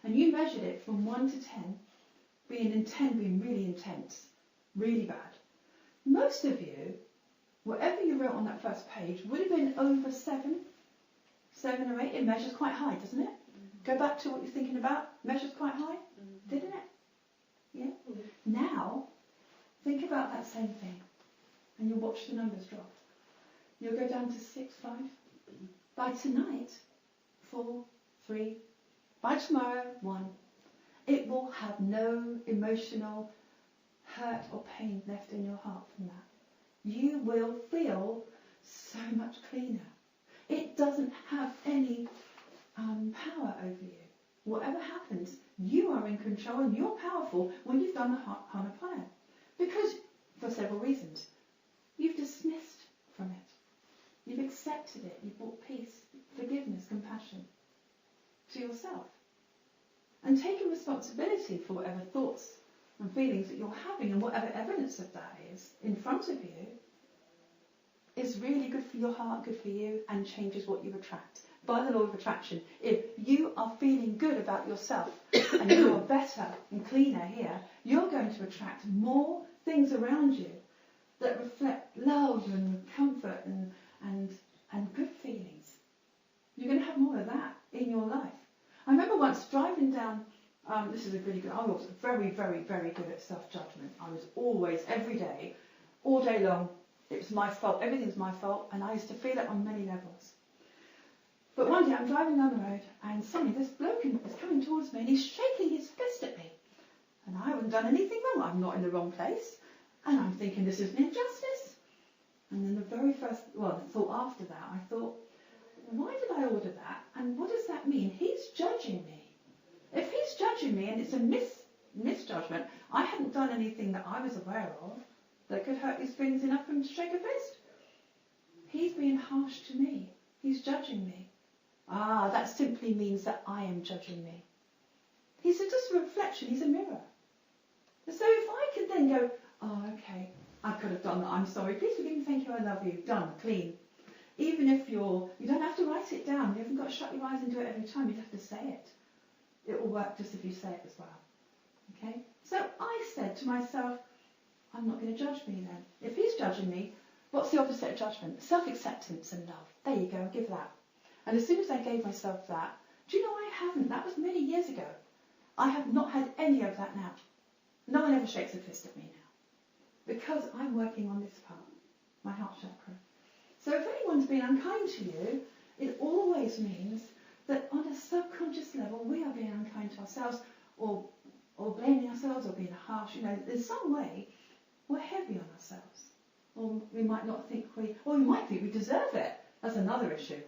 A: and you measured it from 1 to 10, being 10 being really intense, really bad, most of you, whatever you wrote on that first page, would have been over 7 or 8. It measures quite high, doesn't it? Mm-hmm. Go back to what you're thinking about. Measures quite high, didn't it? Yeah? Mm-hmm. Now, think about that same thing, and you'll watch the numbers drop. You'll go down to 6, 5. By tonight, 4, 3. By tomorrow, 1. It will have no emotional hurt or pain left in your heart from that. You will feel so much cleaner. It doesn't have any power over you. Whatever happens, you are in control and you're powerful when you've done the Ho'oponopono. Because, for several reasons, you've dismissed from it. You've accepted it. You've brought peace, forgiveness, compassion to yourself. And taking responsibility for whatever thoughts and feelings that you're having and whatever evidence of that is in front of you is really good for your heart, good for you, and changes what you attract. By the law of attraction, if you are feeling good about yourself and you are better and cleaner here, you're going to attract more things around you that reflect love and comfort and good feelings. You're going to have more of that in your life. I remember once driving down, this is a really good, I was very, very, very good at self-judgment. I was always, every day, all day long, it was my fault, everything's my fault, and I used to feel it on many levels. But one day I'm driving down the road, and suddenly this bloke is coming towards me, and he's shaking his fist at me. And I haven't done anything wrong, I'm not in the wrong place, and I'm thinking this is an injustice. And then the very first, the thought after that, I thought, why did I order that? And what does that mean? He's judging me. If he's judging me and it's a misjudgment, I hadn't done anything that I was aware of that could hurt his feelings enough for him to shake a fist. He's being harsh to me. He's judging me. That simply means that I am judging me. He's just a reflection. He's a mirror. So if I could then go, oh, okay, I could have done that. I'm sorry. Please forgive me. Thank you. I love you. Done. Clean. Even if you don't have to write it down. You haven't got to shut your eyes and do it every time. You have to say it. It will work just if you say it as well. Okay? So I said to myself, I'm not going to judge me then. If he's judging me, what's the opposite of judgment? Self-acceptance and love. There you go. Give that. And as soon as I gave myself that, do you know I haven't? That was many years ago. I have not had any of that now. No one ever shakes a fist at me now. Because I'm working on this part, my heart chakra. So if anyone's been unkind to you, it always means that on a subconscious level we are being unkind to ourselves, or blaming ourselves, or being harsh. In some way we're heavy on ourselves. Or we might not think or we might think we deserve it. That's another issue.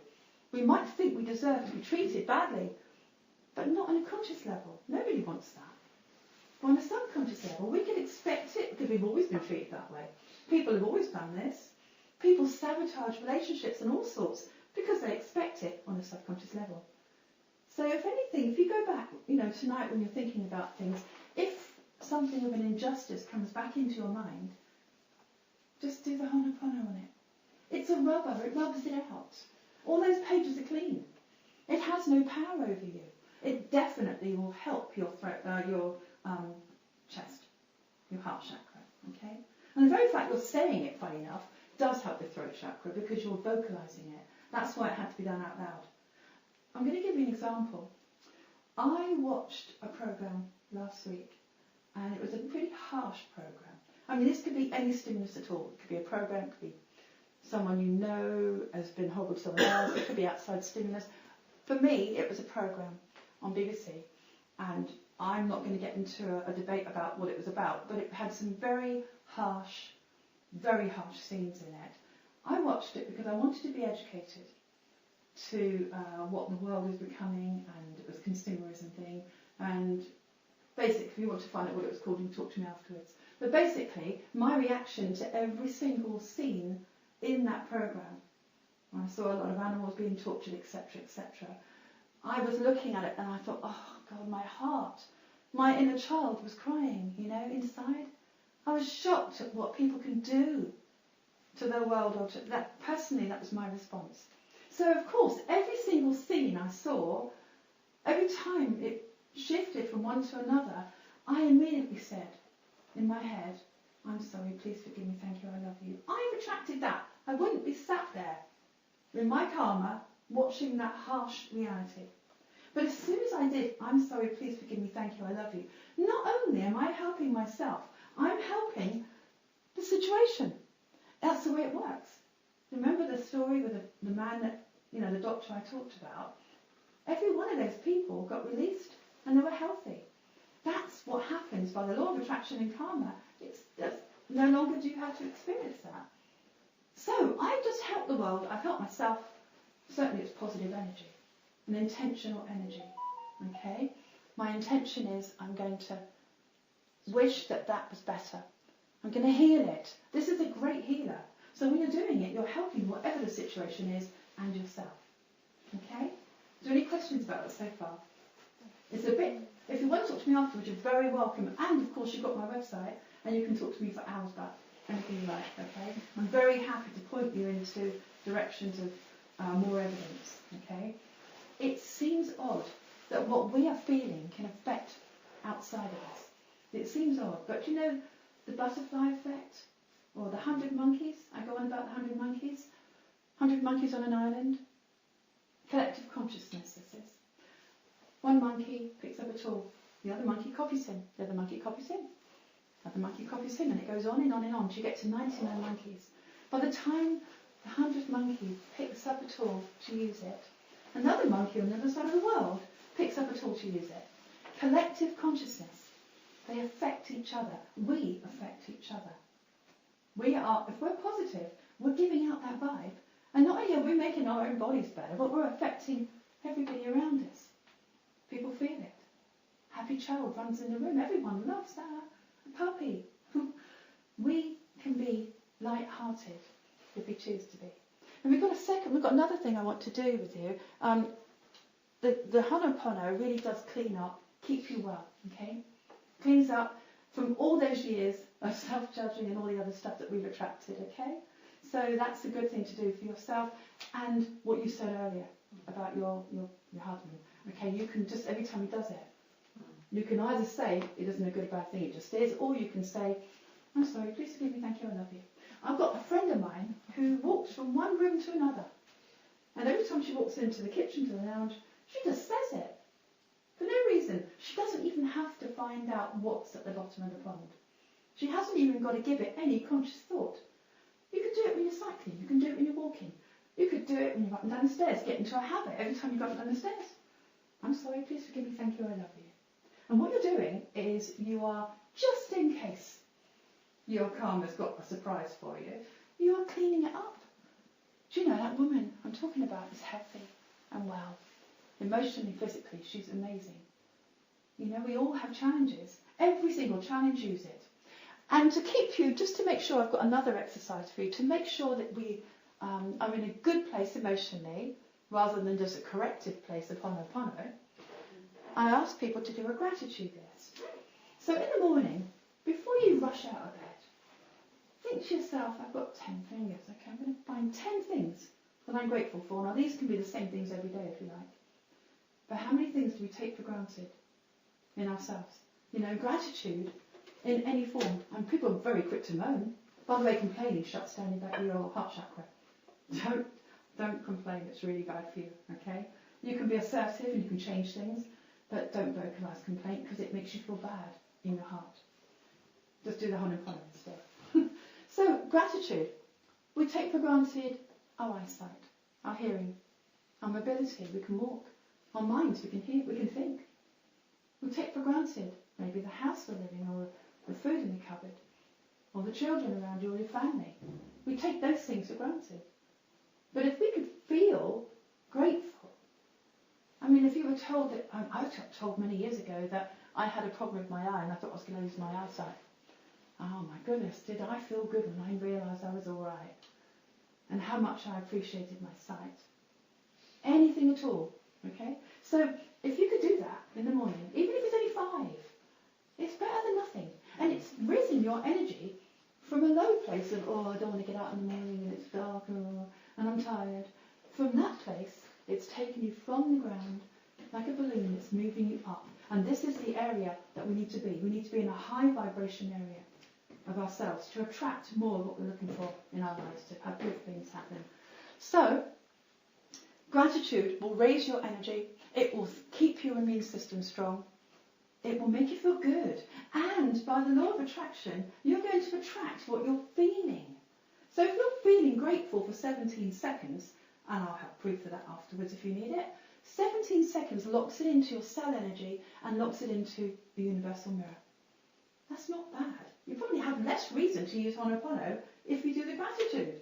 A: We might think we deserve to be treated badly, but not on a conscious level. Nobody wants that. But on a subconscious level, we can expect it because we've always been treated that way. People have always done this. People sabotage relationships and all sorts because they expect it on a subconscious level. So if anything, if you go back, tonight when you're thinking about things, if something of an injustice comes back into your mind, just do the Ho'oponopono on it. It's a rubber, it rubs it out. All those pages are clean. It has no power over you. It definitely will help your throat, your chest, your heart chakra, okay? And the very fact you're saying it, funny enough, does help your throat chakra because you're vocalising it. That's why it had to be done out loud. I'm going to give you an example. I watched a programme last week, and it was a pretty harsh programme. I mean, this could be any stimulus at all. It could be a programme, it could be someone you know has been horrible to someone else, it could be outside stimulus. For me, it was a programme on BBC, and I'm not going to get into a debate about what it was about, but it had some very harsh scenes in it. I watched it because I wanted to be educated to what the world is becoming, and it was a consumerism thing, and basically if you want to find out what it was called, you can talk to me afterwards. But basically, my reaction to every single scene in that programme, I saw a lot of animals being tortured, etc., etc., I was looking at it and I thought, oh God, my heart, my inner child was crying, inside. I was shocked at what people can do to their world, or to that. Personally, that was my response. So of course, every single scene I saw, every time it shifted from one to another, I immediately said in my head, I'm sorry, please forgive me, thank you, I love you. I retracted that. I wouldn't be sat there in my karma watching that harsh reality. But as soon as I did, I'm sorry, please forgive me, thank you, I love you, not only am I helping myself, I'm helping the situation. That's the way it works. Remember the story with the man that, the doctor I talked about? Every one of those people got released and they were healthy. That's what happens by the law of attraction and karma. No longer do you have to experience that. So I've just helped the world. I've helped myself. Certainly it's positive energy, an intentional energy. Okay? My intention is I'm going to wish that was better. I'm going to heal it. This is a great healer. So when you're doing it, you're helping whatever the situation is and yourself. Okay? Is there any questions about it so far? It's a bit, if you want to talk to me afterwards, you're very welcome. And of course, you've got my website and you can talk to me for hours about anything you like. Okay? I'm very happy to point you into directions of more evidence. Okay? It seems odd that what we are feeling can affect outside of us. It seems odd, but do you know the butterfly effect? Or the 100 monkeys? I go on about the 100 monkeys. 100 monkeys on an island. Collective consciousness, this is. One monkey picks up a tool. The other monkey copies him. The other monkey copies him. The other monkey copies him. And it goes on and on and on till you get to 99 monkeys. By the time the 100th monkey picks up a tool to use it, another monkey on the other side of the world picks up a tool to use it. Collective consciousness. They affect each other. We affect each other. We are, if we're positive, we're giving out that vibe. And not only are we making our own bodies better, but we're affecting everybody around us. People feel it. Happy child runs in the room. Everyone loves that. A puppy. We can be light-hearted if we choose to be. And we've got another thing I want to do with you. The Ho'oponopono really does clean up, keep you well, okay? Cleans up, from all those years of self-judging and all the other stuff that we've attracted, okay? So that's a good thing to do for yourself. And what you said earlier about your husband, okay, you can just, every time he does it, you can either say it isn't a good or bad thing, it just is, or you can say, I'm sorry, please forgive me, thank you, I love you. I've got a friend of mine who walks from one room to another, and every time she walks into the kitchen, to the lounge, she just says it. For no reason. She doesn't even have to find out what's at the bottom of the pond. She hasn't even got to give it any conscious thought. You could do it when you're cycling, you can do it when you're walking. You could do it when you're up and down the stairs, get into a habit every time you go up and down the stairs. I'm sorry, please forgive me, thank you, I love you. And what you're doing is you are, just in case your karma's got a surprise for you, you are cleaning it up. Do you know, that woman I'm talking about is healthy and well. Emotionally, physically, she's amazing. You know, we all have challenges. Every single challenge, use it. And to keep you, just to make sure, I've got another exercise for you, to make sure that we are in a good place emotionally, rather than just a corrective place upon Ho'oponopono, I ask people to do a gratitude list. So in the morning, before you rush out of bed, think to yourself, I've got 10 fingers, okay, I'm going to find 10 things that I'm grateful for. Now these can be the same things every day if you like. But how many things do we take for granted in ourselves? You know, gratitude in any form. And people are very quick to moan. By the way, complaining shuts down your heart chakra. Don't complain, it's really bad for you, okay? You can be assertive and you can change things, but don't vocalise complaint because it makes you feel bad in your heart. Just do the Ho'oponopono instead. So, gratitude. We take for granted our eyesight, our hearing, our mobility. We can walk. Our minds, we can hear, we can think. We take for granted maybe the house we're living, or the food in the cupboard, or the children around you, or your family. We take those things for granted. But if we could feel grateful, I mean, if you were told that, I was told many years ago that I had a problem with my eye and I thought I was going to lose my eyesight. Oh my goodness, did I feel good when I realised I was all right, and how much I appreciated my sight. Anything at all, okay? So if you could do that in the morning, even if it's only 5, it's better than nothing. And it's risen your energy from a low place of, oh, I don't want to get out in the morning and it's dark, and I'm tired. From that place, it's taken you from the ground like a balloon. It's moving you up. And this is the area that we need to be. We need to be in a high vibration area of ourselves to attract more of what we're looking for in our lives, to have good things happen. So, gratitude will raise your energy. It will keep your immune system strong. It will make you feel good. And by the law of attraction, you're going to attract what you're feeling. So if you're feeling grateful for 17 seconds, and I'll have proof of that afterwards if you need it, 17 seconds locks it into your cell energy and locks it into the universal mirror. That's not bad. You probably have less reason to use Ho'oponopono if you do the gratitude.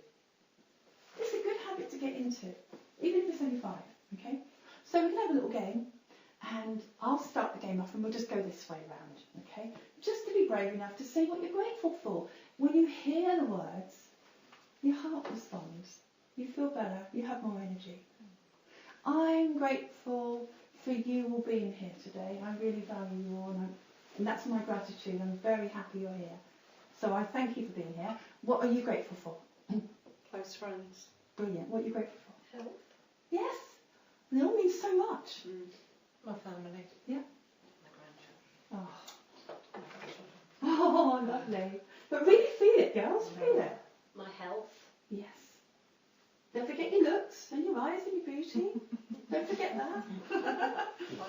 A: It's a good habit to get into, even if it's only 5, okay? So we can have a little game, and I'll start the game off and we'll just go this way round, okay? Just to be brave enough to say what you're grateful for. When you hear the words, your heart responds. You feel better, you have more energy. I'm grateful for you all being here today. I really value you all, and that's my gratitude. I'm very happy you're here. So I thank you for being here. What are you grateful for?
D: Close friends.
A: Brilliant. What are you grateful for?
B: Health.
A: Yes. They all mean so much.
D: My family.
A: Yeah.
D: My grandchildren.
A: Oh. Oh, lovely. But really feel it, girls. Feel it.
B: My health.
A: Yes. Don't forget your looks and your eyes and your beauty. Don't forget that.
D: My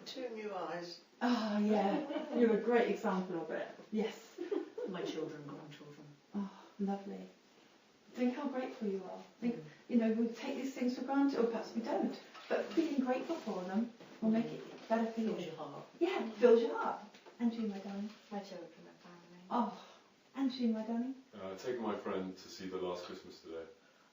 D: 2 new eyes.
A: Oh, yeah. You're a great example of it. Yes.
B: My children, grandchildren.
A: Oh, lovely. Think how grateful you are. Think, you know, we take these things for granted, or perhaps we don't. But feeling grateful for them will make it better for you.
B: Fills your heart.
A: Yeah, fills your heart. And you, my darling.
B: My children, my family.
A: Oh, and you, my darling.
C: Taking my friend to see The Last Christmas today,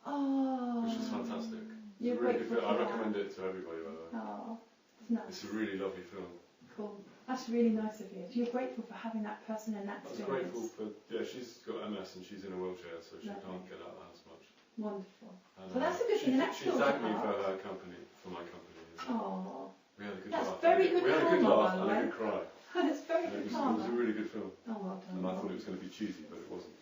A: Oh.
C: which is fantastic. It's
A: You're
C: a really
A: grateful
C: good film.
A: for
C: I
A: that.
C: recommend it to everybody, by the way.
A: Oh, it's nice.
C: It's a really lovely film.
A: Cool. That's really nice of you. You're grateful for having that person in that
C: I was
A: experience.
C: grateful for, yeah, she's got MS and she's in a wheelchair, so she
A: Lovely.
C: can't get out of the house much.
A: Wonderful.
C: And,
A: Well, that's a good thing, and that
C: She
A: fills
C: thanked
A: your
C: me for
A: heart.
C: her company, for my company. as well.
A: Oh,
C: We had a good
A: that's
C: laugh.
A: very good
C: We had a good
A: karma,
C: laugh
A: by the
C: and a
A: way.
C: good cry.
A: It's very
C: And
A: good
C: it was a
A: karma.
C: really good film.
A: Oh, well done.
C: And I thought it was going to be cheesy, but it wasn't.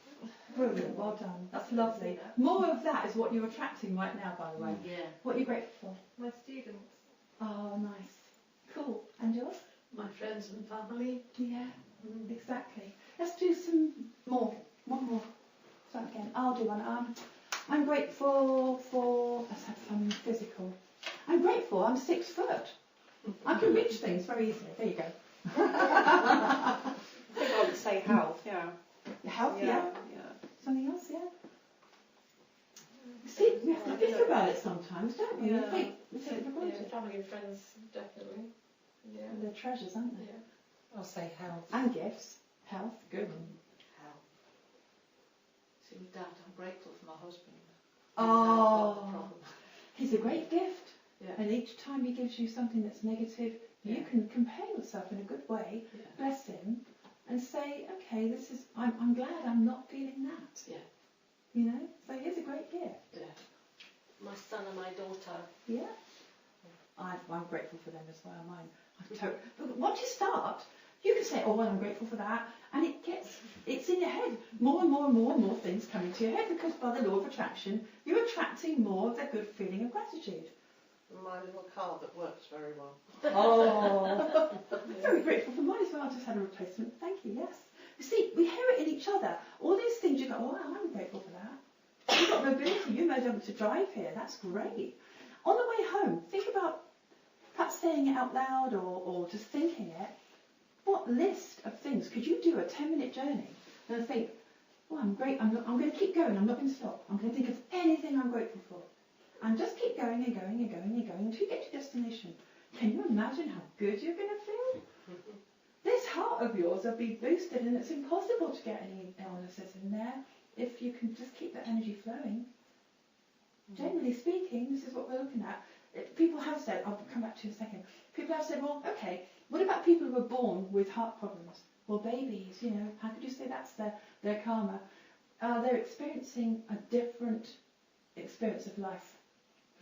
A: Brilliant, well done. That's lovely. More of that is what you're attracting right now, by the way.
B: Yeah.
A: What are you grateful
E: My students.
A: for? Oh, nice. Cool. And yours?
B: My friends and family.
A: Yeah, exactly. Let's do some more. One more. Start again. I'll do one. I'm grateful for. Let's have some physical. I'm grateful. I'm 6 foot. I can reach things very easily. There you go.
D: I think I would say health, yeah.
A: Health, yeah.
D: Yeah.
A: Something else, yeah. See, we have to think about it sometimes, don't we?
E: Yeah.
A: We take it for granted.
E: Family and friends, definitely. Yeah.
A: They're treasures, aren't they?
E: Yeah.
D: I'll say health.
A: And gifts. Health, good.
B: Hell. See, with Dad, I'm grateful for my husband.
A: Oh,
B: Problem.
A: he's a great gift.
B: Yeah.
A: And each time he gives you something that's negative, you
B: Yeah.
A: can compare yourself in a good way,
B: Yeah.
A: bless him, and say, okay, I'm glad I'm not feeling that.
B: Yeah.
A: You know? So he is a great gift.
B: Yeah.
E: My son and my daughter.
A: Yeah. I'm grateful for them as well, mine. But once you start, you can say, oh, well, I'm grateful for that, and it's in your head. More and more and more and more things come into your head, because by the law of attraction, you're attracting more of the good feeling of gratitude.
D: My little car that works very well.
A: Oh, I'm very grateful for mine as well. I just had a replacement. Thank you, yes. You see, we hear it in each other. All these things you go, oh, wow, I'm grateful for that. You've got mobility, you may be able to drive here. That's great. On the way home, think about perhaps saying it out loud or just thinking it. What list of things could you do a 10-minute journey and think, well, I'm great. I'm going to keep going. I'm not going to stop. I'm going to think of anything I'm grateful for. And just keep going and going and going and going until you get to your destination. Can you imagine how good you're going to feel? This heart of yours will be boosted, and it's impossible to get any illnesses in there if you can just keep that energy flowing. Generally speaking, this is what we're looking at. People have said, I'll come back to you in a second, people have said, well, okay, what about people who were born with heart problems? Well, babies, you know, how could you say that's their karma? They're experiencing a different experience of life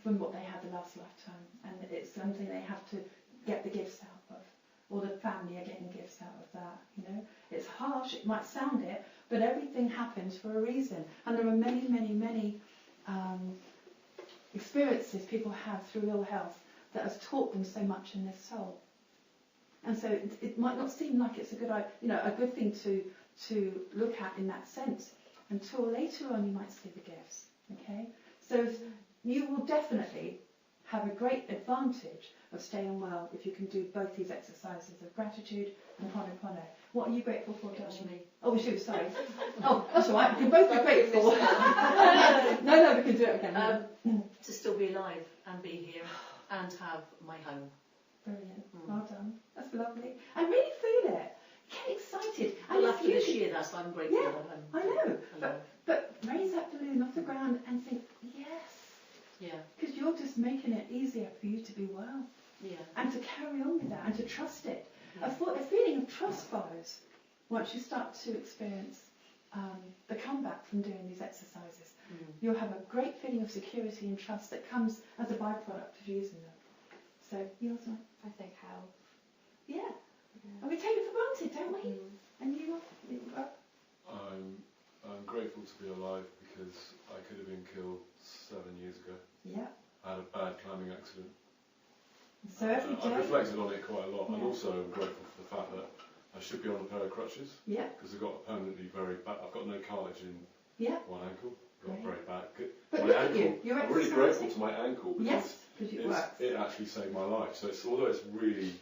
A: from what they had the last lifetime, and it's something they have to get the gifts out of, or the family are getting gifts out of that. You know, it's harsh, it might sound it, but everything happens for a reason, and there are many, many, many experiences people have through ill health that has taught them so much in their soul. And so it might not seem like it's a good thing to look at in that sense until later on you might see the gifts. Okay, so you will definitely have a great advantage of staying well if you can do both these exercises of gratitude and Ho'oponopono. What are you grateful for,
B: It was
A: darling?
B: me.
A: Oh, was you? Sorry. Oh, that's all right. We can both be grateful. No, we can do it again.
B: To still be alive and be here and have my home.
A: Brilliant. Well done. That's lovely. I really feel it. Get excited.
B: Well,
A: if
B: after
A: you
B: this
A: can-
B: year, that's why I'm grateful.
A: Yeah,
B: that
A: I know.
B: alive.
A: But raise that balloon off the ground and think, yes.
B: Yeah,
A: Because you're just making it easier for you to be well.
B: yeah.
A: And to carry on with that and to trust it.
B: Yeah.
A: A feeling of trust follows once you start to experience the comeback from doing these exercises. You'll have a great feeling of security and trust that comes as a byproduct of using them. So, yours, one?
E: I think health.
A: Yeah. And we take it for granted, don't we? And you are?
C: I'm grateful to be alive because I could have been killed 7 years ago.
A: Yeah.
C: I had a bad climbing accident.
A: So every
C: I've
A: day.
C: reflected on it quite a lot, and
A: Yeah.
C: also I'm grateful for the fact that I should be on a pair of crutches
A: Yeah.
C: because I've got a permanently very bad. I've got no cartilage in
A: Yeah.
C: one ankle. I've got
A: Great.
C: very bad.
A: But
C: my
A: look at
C: ankle.
A: you. You're
C: I'm really
A: exercising.
C: grateful to my ankle because
A: Yes, because it works.
C: it actually saved my life. So although it's really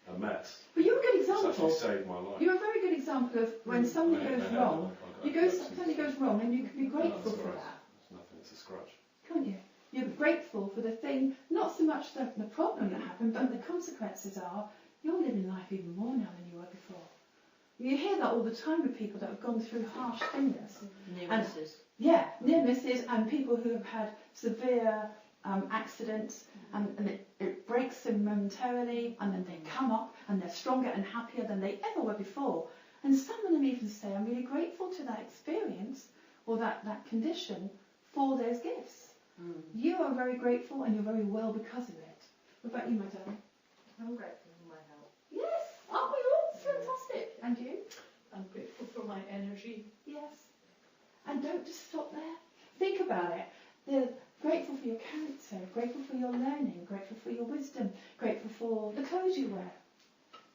C: a mess,
A: But you're a good
C: it's actually
A: example.
C: saved my life.
A: You're a very good example of when something
C: My
A: goes
C: head,
A: wrong,
C: I
A: something goes wrong, and you can be grateful
C: That's
A: for
C: all right.
A: that,
C: It's nothing. It's a scratch.
A: can't you? You're grateful for the thing, not so much the problem that happened, but the consequences are you're living life even more now than you were before. You hear that all the time with people that have gone through harsh things.
B: Near
A: And-
B: misses.
A: Yeah, near misses and people who have had severe accidents, and it breaks them momentarily, and then they come up and they're stronger and happier than they ever were before. And some of them even say, I'm really grateful to that experience or that condition for those gifts. You are very grateful and you're very well because of it. What about you, my darling?
E: I'm grateful for my health.
A: Yes, aren't we all? Fantastic. And you?
B: I'm grateful for my energy.
A: Yes. And don't just stop there. Think about it. They're grateful for your character, grateful for your learning, grateful for your wisdom, grateful for the clothes you wear.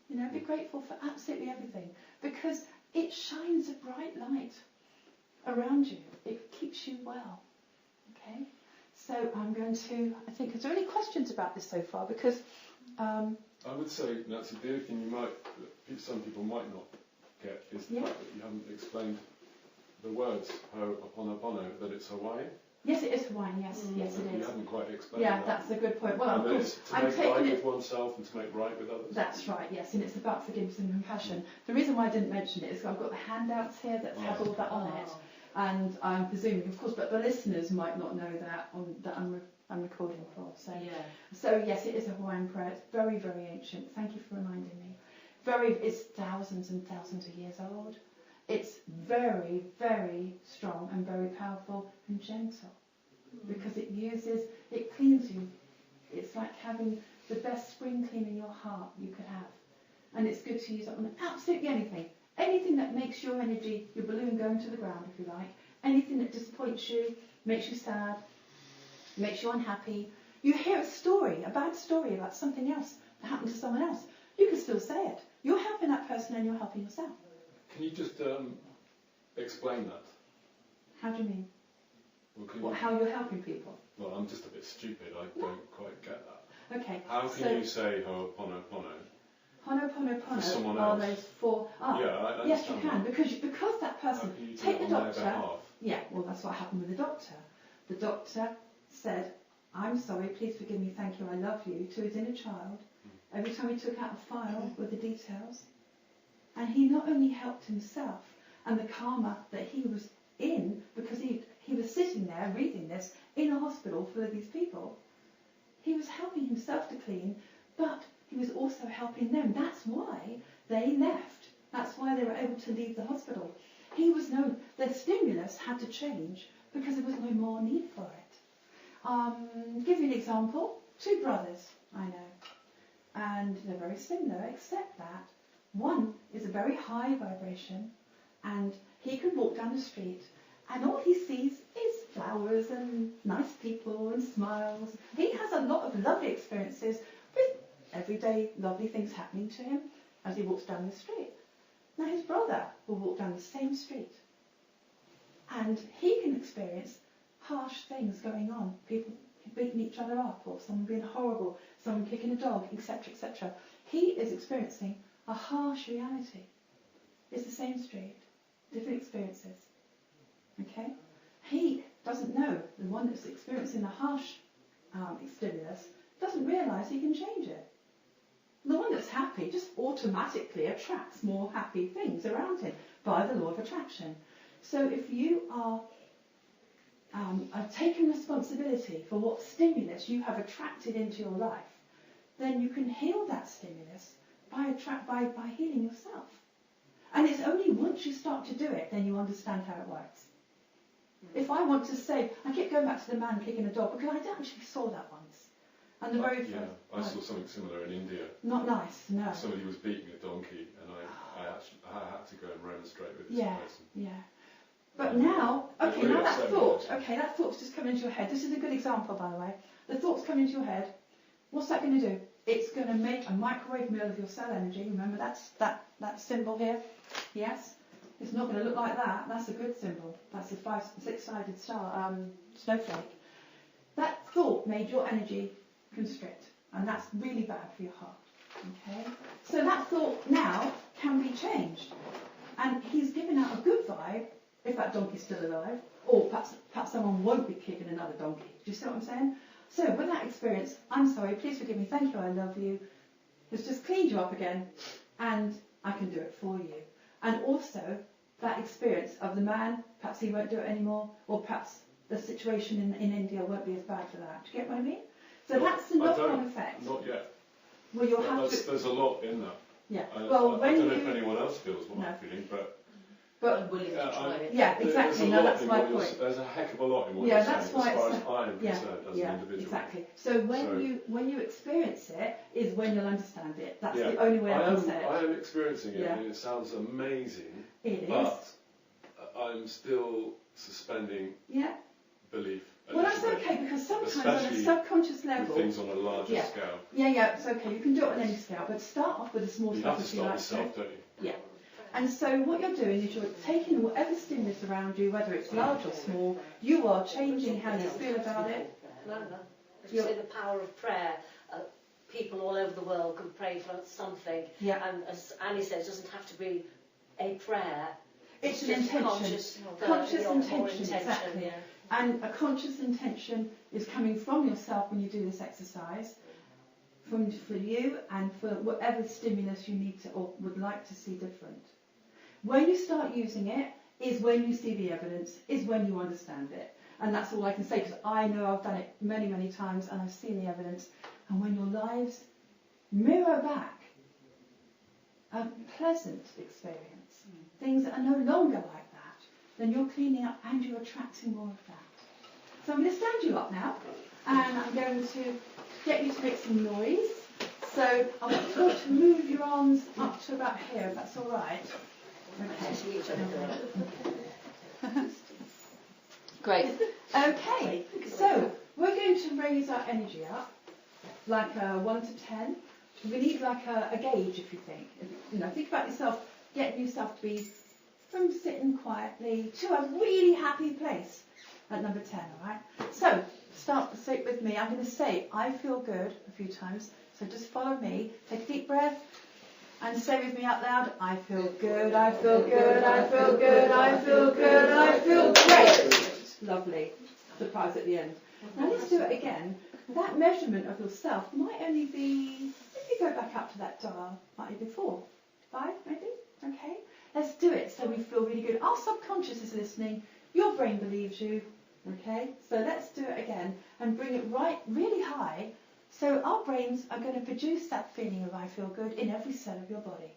A: You know, be grateful for absolutely everything, because it shines a bright light around you. It keeps you well. Okay? So I'm going to, I think, is there any questions about this so far? Because
C: I would say, Nancy, the only thing some people might not get is the fact that you haven't explained the words Ho'oponopono, that it's Hawaiian.
A: yes, it is Hawaiian. Yes, yes, it
C: You
A: is.
C: haven't quite explained
A: Yeah,
C: that.
A: that's a good point. Well,
C: And
A: of
C: that
A: course,
C: it's to
A: I'm
C: make
A: taking
C: right
A: it.
C: with oneself and to make right with others.
A: That's right, yes, and it's about forgiveness and compassion. The reason why I didn't mention it is I've got the handouts here that have all that on it, and I'm presuming, of course, but the listeners might not know that I'm recording for. So yes, it is a Hawaiian prayer. It's very, very ancient. Thank you for reminding me. It's thousands and thousands of years old. It's very, very strong and very powerful and gentle, because it cleans you. It's like having the best spring clean in your heart you could have. And it's good to use it on absolutely anything. Anything that makes your energy, your balloon go into the ground, if you like. Anything that disappoints you, makes you sad, makes you unhappy. You hear a bad story about something else that happened to someone else. You can still say it. You're helping that person and you're helping yourself.
C: Can you just explain that?
A: How do you mean?
C: Well,
A: How you're helping people?
C: Well, I'm just a bit stupid. I don't quite get that.
A: Okay.
C: How can you say Ho'oponopono?
A: Ho'oponopono
C: To someone
A: are
C: else?
A: those four.
C: Yeah, I
A: yes, you
C: understand
A: can,
C: that.
A: because that
C: How
A: person.
C: can you do
A: Take
C: it
A: the
C: on their
A: doctor.
C: behalf?
A: Yeah, well, that's what happened with the doctor. The doctor said, "I'm sorry, please forgive me, thank you, I love you," to his inner child. Every time he took out a file with the details, and he not only helped himself and the karma that he was in, because he was sitting there reading this in a hospital full of these people. He was helping himself to clean, but he was also helping them. That's why they left. That's why they were able to leave the hospital. The stimulus had to change because there was no more need for it. Give you an example. 2 brothers, I know. And they're very similar, except that one is a very high vibration, and he can walk down the street, and all he sees is flowers and nice people and smiles. He has a lot of lovely experiences with everyday lovely things happening to him as he walks down the street. Now his brother will walk down the same street, and he can experience harsh things going on. People beating each other up, or someone being horrible, someone kicking a dog, etc., etc. He is experiencing a harsh reality. It's the same street, different experiences. Okay? He doesn't know, the one that's experiencing the harsh stimulus doesn't realise he can change it. The one that's happy just automatically attracts more happy things around him by the law of attraction. So if you are taking responsibility for what stimulus you have attracted into your life, then you can heal that stimulus by healing yourself. And it's only once you start to do it, then you understand how it works. If I want to say, I keep going back to the man kicking a dog, because I actually saw that once. And the very first...
C: I saw something similar in India.
A: Not nice, no.
C: Somebody was beating a donkey, and I had to go and remonstrate with this person.
A: Yeah. But now, okay,
C: Really
A: now that
C: upset me,
A: thought,
C: actually.
A: okay, that thought's just come into your head. This is a good example, by the way. The thought's come into your head. What's that going to do? It's going to make a microwave mill of your cell energy. Remember that symbol here? Yes? It's not going to look like that. That's a good symbol. That's a 6-sided star, snowflake. That thought made your energy constrict, and that's really bad for your heart. Okay? So that thought now can be changed. And he's given out a good vibe if that donkey's still alive, or perhaps someone won't be kicking another donkey. Do you see what I'm saying? So with that experience, I'm sorry, please forgive me, thank you, I love you. It's just cleaned you up again, and I can do it for you. And also, that experience of the man, perhaps he won't do it anymore, or perhaps the situation in India won't be as bad for that. Do you get what I mean? So that's the knock-on effect.
C: Not yet.
A: Well, you'll have to...
C: There's a lot in that.
A: Yeah.
C: I
A: Well,
C: don't know if anyone else feels what I'm feeling, but
B: I'm willing to try it.
A: Yeah, exactly. No, that's my point.
C: There's a heck of a lot in what
A: Yeah,
C: you're
A: that's
C: saying,
A: why
C: as far
A: it's
C: as I'm concerned as an individual.
A: Exactly. So when you experience it is when you'll understand it. That's the only way I can say it.
C: I am experiencing it,
A: Yeah.
C: and it sounds amazing.
A: It is.
C: But I'm still suspending
A: Yeah.
C: belief.
A: Well, that's okay, because sometimes on a
C: Especially
A: subconscious
C: with
A: level.
C: things on a larger
A: Yeah.
C: scale.
A: Yeah, it's okay. You can do it on any scale, but start off with the small
C: You
A: stuff
C: have to
A: if you
C: start
A: like
C: with self, don't you?
A: Yeah. And so what you're doing is you're taking whatever stimulus around you, whether it's large or small, you are changing how you feel about it.
B: No. As you say, the power of prayer. People all over the world can pray for something.
A: Yeah.
B: And as Annie says, it doesn't have to be a prayer.
A: It's an
B: just
A: intention.
B: Conscious
A: intention,
B: intention.
A: exactly.
B: Yeah.
A: And a conscious intention is coming from yourself when you do this exercise, for you and for whatever stimulus you need to or would like to see different. When you start using it is when you see the evidence, is when you understand it. And that's all I can say, because I know I've done it many, many times and I've seen the evidence. And when your lives mirror back a pleasant experience, things that are no longer like that, then you're cleaning up and you're attracting more of that. So I'm going to stand you up now, and I'm going to get you to make some noise. So I want you to move your arms up to about here, if that's all right. Okay. Great. Okay, so we're going to raise our energy up, like a 1 to 10. We need like a gauge, if you think. Think about yourself, getting yourself to be from sitting quietly to a really happy place at number 10, all right? So, say it with me. I'm going to say, I feel good a few times. So just follow me. Take a deep breath and say with me out loud, I feel good, I feel good, I feel good, I feel good, I feel great. Lovely. Surprise at the end. Now let's do it again. That measurement of yourself might only be, if you go back up to that dial, might be 4, 5 maybe, okay? Let's do it so we feel really good. Our subconscious is listening, your brain believes you, okay? So let's do it again and bring it really high. So our brains are going to produce that feeling of I feel good in every cell of your body.